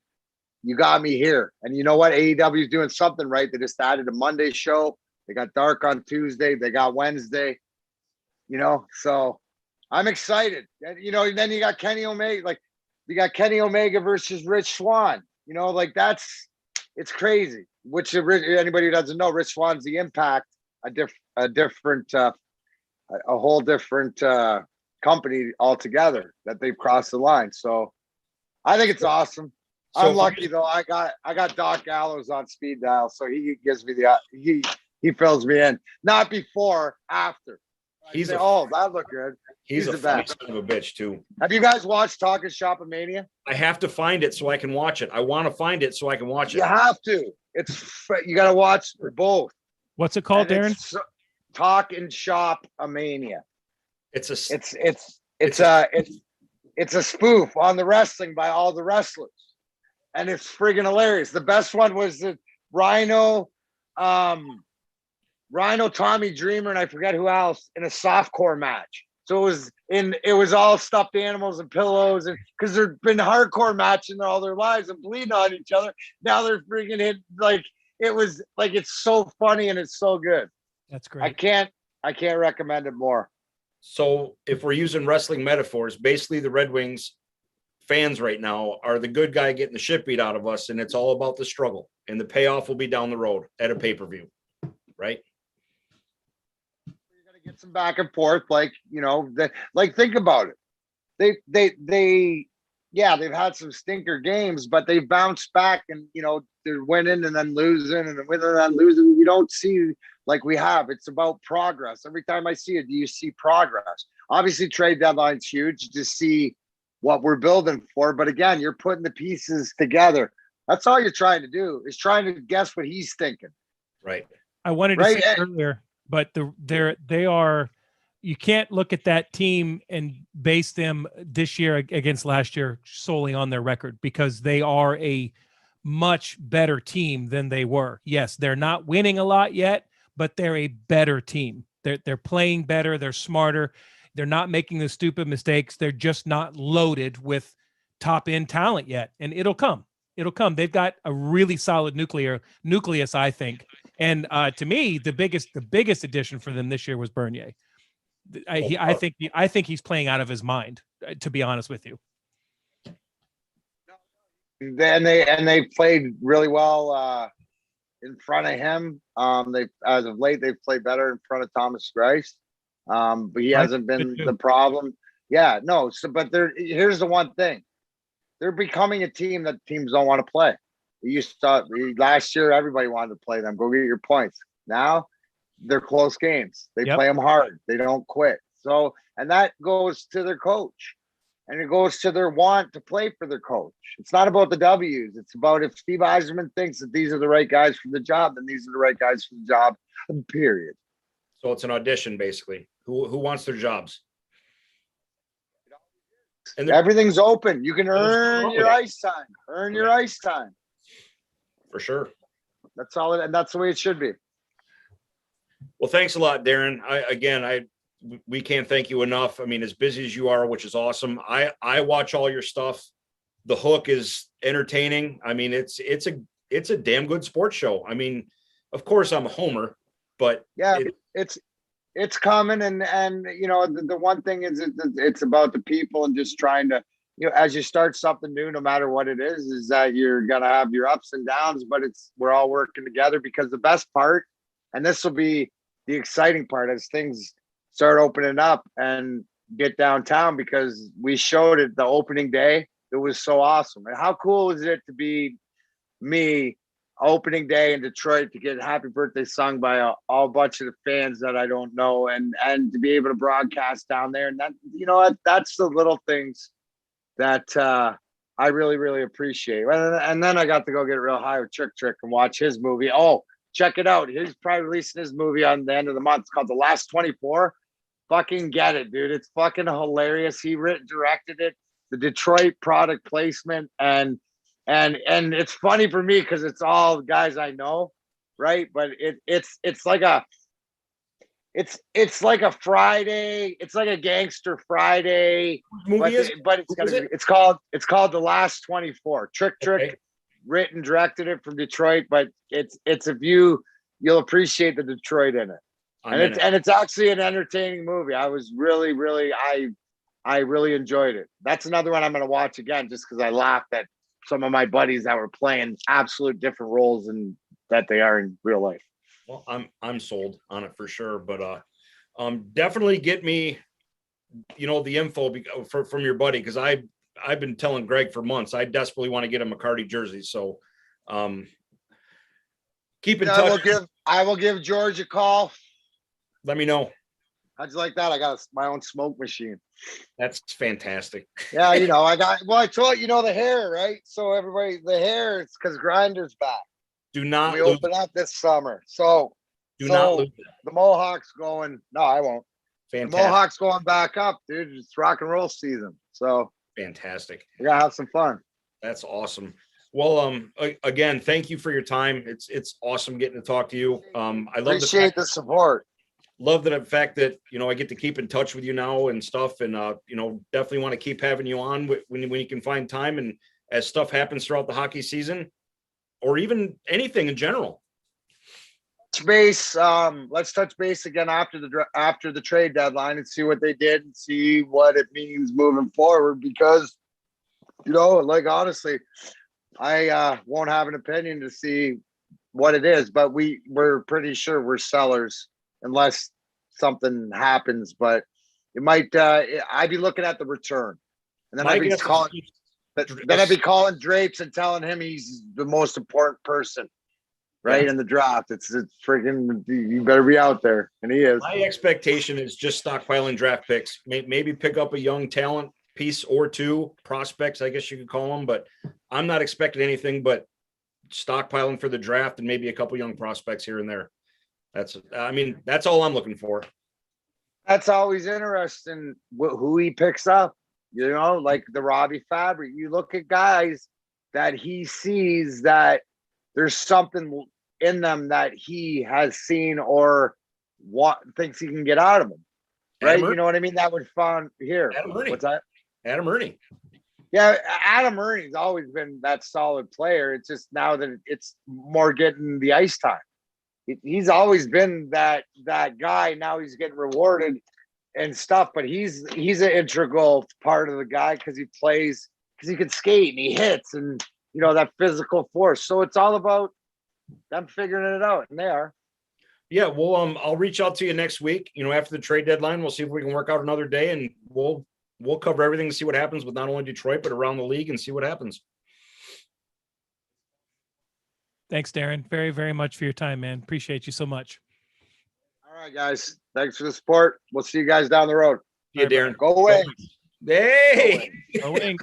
[SPEAKER 3] you got me here. And you know what? AEW is doing something right. They just added a Monday show. They got Dark on Tuesday. They got Wednesday. So I'm excited. And, then you got Kenny Omega. Like, you got Kenny Omega versus Rich Swann. It's crazy. Which anybody who doesn't know, Rich Swann's the Impact, a whole different company altogether that they've crossed the line. So I think it's awesome. I'm lucky though. I got Doc Gallows on speed dial, so he gives me he fills me in. Not before, after. That looked good.
[SPEAKER 1] He's a funny son of a bitch too.
[SPEAKER 3] Have you guys watched Talking Shop of Mania?
[SPEAKER 1] I have to find it so I can watch it. I want to find it so I can watch it.
[SPEAKER 3] You have to. You got to watch both.
[SPEAKER 2] What's it called, Darren?
[SPEAKER 3] Talk and Shop a Mania.
[SPEAKER 1] It's a
[SPEAKER 3] spoof on the wrestling by all the wrestlers, and it's friggin' hilarious. The best one was the Rhino, Tommy Dreamer, and I forget who else in a softcore match. So it was all stuffed animals and pillows, and because they've been hardcore matching all their lives and bleeding on each other. Now they're freaking hit it's so funny and it's so good.
[SPEAKER 2] That's great.
[SPEAKER 3] I can't recommend it more.
[SPEAKER 1] So if we're using wrestling metaphors, basically the Red Wings fans right now are the good guy getting the shit beat out of us, and it's all about the struggle, and the payoff will be down the road at a pay-per-view, right?
[SPEAKER 3] You're gonna get some back and forth, think about it. They've had some stinker games, but they've bounced back, and they're winning and then losing and then winning and then losing. You don't see like we have. It's about progress. Every time I see it, you see progress. Obviously, trade deadline's huge to see what we're building for. But again, you're putting the pieces together. That's all you're trying to do, is trying to guess what he's thinking.
[SPEAKER 1] Right.
[SPEAKER 2] I wanted to say earlier, but they are. You can't look at that team and base them this year against last year solely on their record, because they are a much better team than they were. Yes, they're not winning a lot yet, but they're a better team. They're playing better. They're smarter. They're not making the stupid mistakes. They're just not loaded with top end talent yet. And it'll come. It'll come. They've got a really solid nucleus, I think. And to me, the biggest addition for them this year was Bernier. I think he's playing out of his mind, to be honest with you.
[SPEAKER 3] And they played really well in front of him. As of late, they've played better in front of Thomas Grice. But he hasn't been the problem. Yeah, no. So, but here's the one thing: they're becoming a team that teams don't want to play. Last year, everybody wanted to play them. Go get your points. Now they're close games. They play them hard. They don't quit. So, and that goes to their coach, and it goes to their want to play for their coach. It's not about the W's. It's about, if Steve Yzerman thinks that these are the right guys for the job, then these are the right guys for the job. Period.
[SPEAKER 1] So it's an audition, basically. Who wants their jobs?
[SPEAKER 3] And everything's open. You can earn your ice time. Earn your ice time.
[SPEAKER 1] For sure.
[SPEAKER 3] That's all, and that's the way it should be.
[SPEAKER 1] Well, thanks a lot, Darren. I we can't thank you enough. I mean, as busy as you are, which is awesome. I watch all your stuff. The Hook is entertaining. I mean, it's a damn good sports show. I mean, of course I'm a homer, but
[SPEAKER 3] yeah, it's coming. And the one thing is it's about the people and just trying to, as you start something new, no matter what it is that you're going to have your ups and downs, but we're all working together, because the best part, and this will be the exciting part as things start opening up and get downtown, because we showed it the opening day. It was so awesome. And how cool is it to be me opening day in Detroit, to get happy birthday sung by a bunch of the fans that I don't know, and to be able to broadcast down there. And that, that's the little things that I really, really appreciate. And then I got to go get real high with Trick and watch his movie. Oh, check it out. He's probably releasing his movie on the end of the month. It's called The Last 24. Fucking get it, dude. It's fucking hilarious. He directed it. The Detroit product placement, and it's funny for me because it's all guys I know, right? But it's like a Friday. It's like a gangster Friday. It's called The Last 24. Trick
[SPEAKER 1] Okay.
[SPEAKER 3] written, directed it from Detroit, but it's if you'll appreciate the Detroit in it. And it's actually an entertaining movie. I was really, really, I really enjoyed it. That's another one I'm going to watch again, just because I laughed at some of my buddies that were playing absolute different roles that they are in real life.
[SPEAKER 1] Well, I'm sold on it for sure, but definitely get me, the info from your buddy, because I've been telling Greg for months I desperately want to get a McCarty jersey. So keep in touch.
[SPEAKER 3] I will give George a call.
[SPEAKER 1] Let me know.
[SPEAKER 3] How'd you like that? I got my own smoke machine.
[SPEAKER 1] That's fantastic.
[SPEAKER 3] Yeah, I told the hair, right? So everybody, the hair, it's because Grinder's back.
[SPEAKER 1] Do not
[SPEAKER 3] we open up this summer. So
[SPEAKER 1] not lose it.
[SPEAKER 3] The Mohawks going. No, I won't.
[SPEAKER 1] Fantastic.
[SPEAKER 3] The Mohawks going back up, dude. It's rock and roll season. So
[SPEAKER 1] fantastic.
[SPEAKER 3] We gotta have some fun.
[SPEAKER 1] That's awesome. Well, again, thank you for your time. It's awesome getting to talk to you. I
[SPEAKER 3] appreciate the support.
[SPEAKER 1] Love the fact that I get to keep in touch with you now and stuff, and definitely want to keep having you on when you can find time, and as stuff happens throughout the hockey season, or even anything in general.
[SPEAKER 3] Let's touch base again after the trade deadline and see what they did and see what it means moving forward, because honestly, I won't have an opinion to see what it is, but we're pretty sure we're sellers unless something happens. But it might I'd be looking at the return, and then I'd be calling Drapes and telling him he's the most important person in the draft. It's freaking, you better be out there, and he is.
[SPEAKER 1] My expectation is just stockpiling draft picks, maybe pick up a young talent piece or two, prospects, I guess you could call them, but I'm not expecting anything but stockpiling for the draft and maybe a couple young prospects here and there. That's all I'm looking for.
[SPEAKER 3] That's always interesting who he picks up, like the Robbie Fabry. You look at guys that he sees that there's something in them that he has seen or thinks he can get out of them. Right? You know what I mean? That would fun here. What's that?
[SPEAKER 1] Adam Ernie.
[SPEAKER 3] Yeah, Adam Ernie's always been that solid player. It's just now that it's more getting the ice time. He's always been that guy. Now he's getting rewarded and stuff, but he's an integral part of the guy because he plays, because he can skate and he hits and that physical force. So it's all about them figuring it out, and they are.
[SPEAKER 1] Yeah, well, I'll reach out to you next week. After the trade deadline, we'll see if we can work out another day, and we'll cover everything and see what happens with not only Detroit but around the league and see what happens.
[SPEAKER 2] Thanks, Darren. Very, very much for your time, man. Appreciate you so much.
[SPEAKER 3] All right, guys. Thanks for the support. We'll see you guys down the road.
[SPEAKER 1] See you, Darren.
[SPEAKER 3] Go away.
[SPEAKER 1] Hey.
[SPEAKER 2] Go away.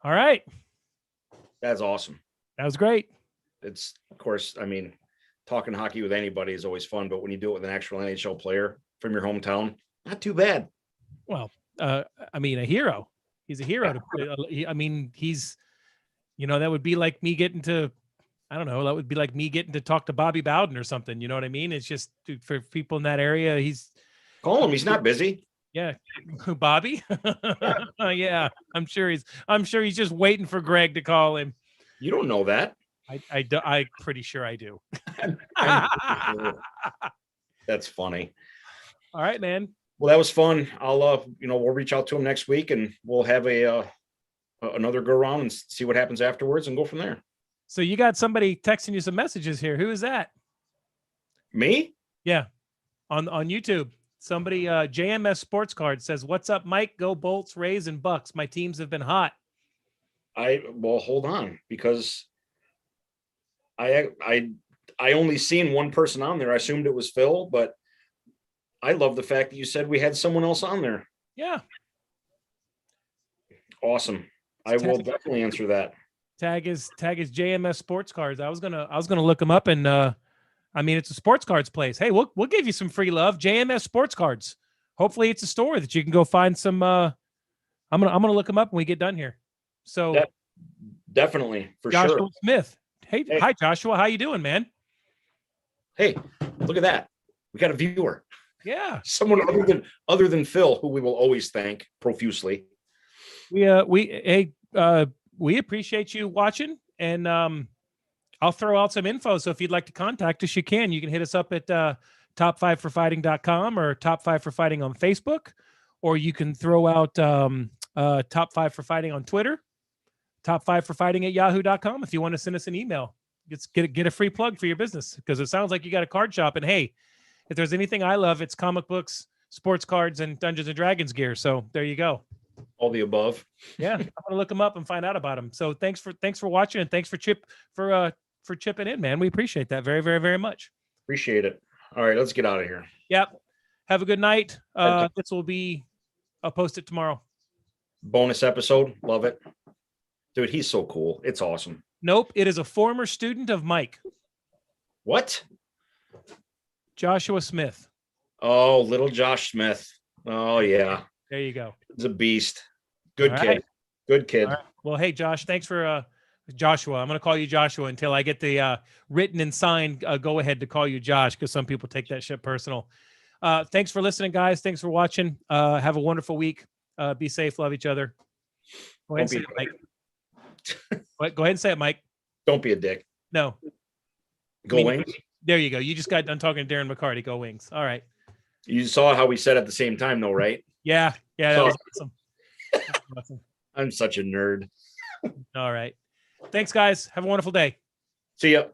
[SPEAKER 2] All right.
[SPEAKER 1] That's awesome.
[SPEAKER 2] That was great.
[SPEAKER 1] It's, of course, talking hockey with anybody is always fun, but when you do it with an actual NHL player from your hometown, not too bad.
[SPEAKER 2] Well, a hero. He's a hero. He's, that would be like me getting to, I don't know. That would be like me getting to talk to Bobby Bowden or something. You know what I mean? It's just for people in that area.
[SPEAKER 1] Call him. He's not busy.
[SPEAKER 2] Yeah. Bobby. Yeah. I'm sure he's just waiting for Greg to call him.
[SPEAKER 1] You don't know that.
[SPEAKER 2] I'm pretty sure I do.
[SPEAKER 1] That's funny.
[SPEAKER 2] All right, man.
[SPEAKER 1] Well, that was fun. I'll, we'll reach out to him next week and we'll have another go around and see what happens afterwards and go from there.
[SPEAKER 2] So you got somebody texting you some messages here. Who is that?
[SPEAKER 1] Me?
[SPEAKER 2] Yeah. On YouTube. Somebody, JMS Sports Card says, "What's up, Mike? Go Bolts, Rays, and Bucks. My teams have been hot."
[SPEAKER 1] Well, hold on, because I only seen one person on there. I assumed it was Phil, but I love the fact that you said we had someone else on there.
[SPEAKER 2] Yeah.
[SPEAKER 1] Awesome. I will definitely answer that.
[SPEAKER 2] Tag is JMS Sports Cards. I was gonna look them up, and it's a sports cards place. Hey, we'll give you some free love. JMS Sports Cards. Hopefully, it's a store that you can go find some. I'm gonna look them up when we get done here. So
[SPEAKER 1] definitely, for
[SPEAKER 2] Joshua
[SPEAKER 1] sure.
[SPEAKER 2] Smith. Hey, hi Joshua. How you doing, man?
[SPEAKER 1] Hey, look at that. We got a viewer.
[SPEAKER 2] Yeah.
[SPEAKER 1] Someone other than Phil, who we will always thank profusely.
[SPEAKER 2] We appreciate you watching, and I'll throw out some info. So if you'd like to contact us, you can. You can hit us up at top5forfighting.com or Top 5 for Fighting on Facebook, or you can throw out Top 5 for Fighting on Twitter, Top 5 for Fighting at yahoo.com if you want to send us an email. Get a free plug for your business, because it sounds like you got a card shop. And hey, if there's anything I love, it's comic books, sports cards, and Dungeons and Dragons gear. So there you go.
[SPEAKER 1] All the above.
[SPEAKER 2] Yeah, I'm gonna look them up and find out about them. So thanks for watching, and thanks for chipping in, man. We appreciate that very, very, very much.
[SPEAKER 1] Appreciate it. All right, let's get out of here.
[SPEAKER 2] Yep. Have a good night. This will be. I'll post it tomorrow.
[SPEAKER 1] Bonus episode. Love it, dude. He's so cool. It's awesome.
[SPEAKER 2] Nope, it is a former student of Mike.
[SPEAKER 1] What?
[SPEAKER 2] Joshua Smith.
[SPEAKER 1] Oh, little Josh Smith. Oh yeah.
[SPEAKER 2] There you go.
[SPEAKER 1] He's a beast. Good
[SPEAKER 2] All
[SPEAKER 1] kid.
[SPEAKER 2] right.
[SPEAKER 1] Good kid.
[SPEAKER 2] Right. Well, hey, Josh, thanks for Joshua. I'm going to call you Joshua until I get the written and signed go ahead to call you Josh, because some people take that shit personal. Thanks for listening, guys. Thanks for watching. Have a wonderful week. Be safe. Love each other. Go ahead and say it, Mike. Go ahead and say it, Mike.
[SPEAKER 1] Don't be a dick.
[SPEAKER 2] No.
[SPEAKER 1] Go Wings.
[SPEAKER 2] There you go. You just got done talking to Darren McCarty. Go Wings. All right.
[SPEAKER 1] You saw how we said at the same time, though, right?
[SPEAKER 2] Yeah. Yeah. That was awesome. Awesome.
[SPEAKER 1] I'm such a nerd.
[SPEAKER 2] All right. Thanks, guys. Have a wonderful day.
[SPEAKER 1] See ya.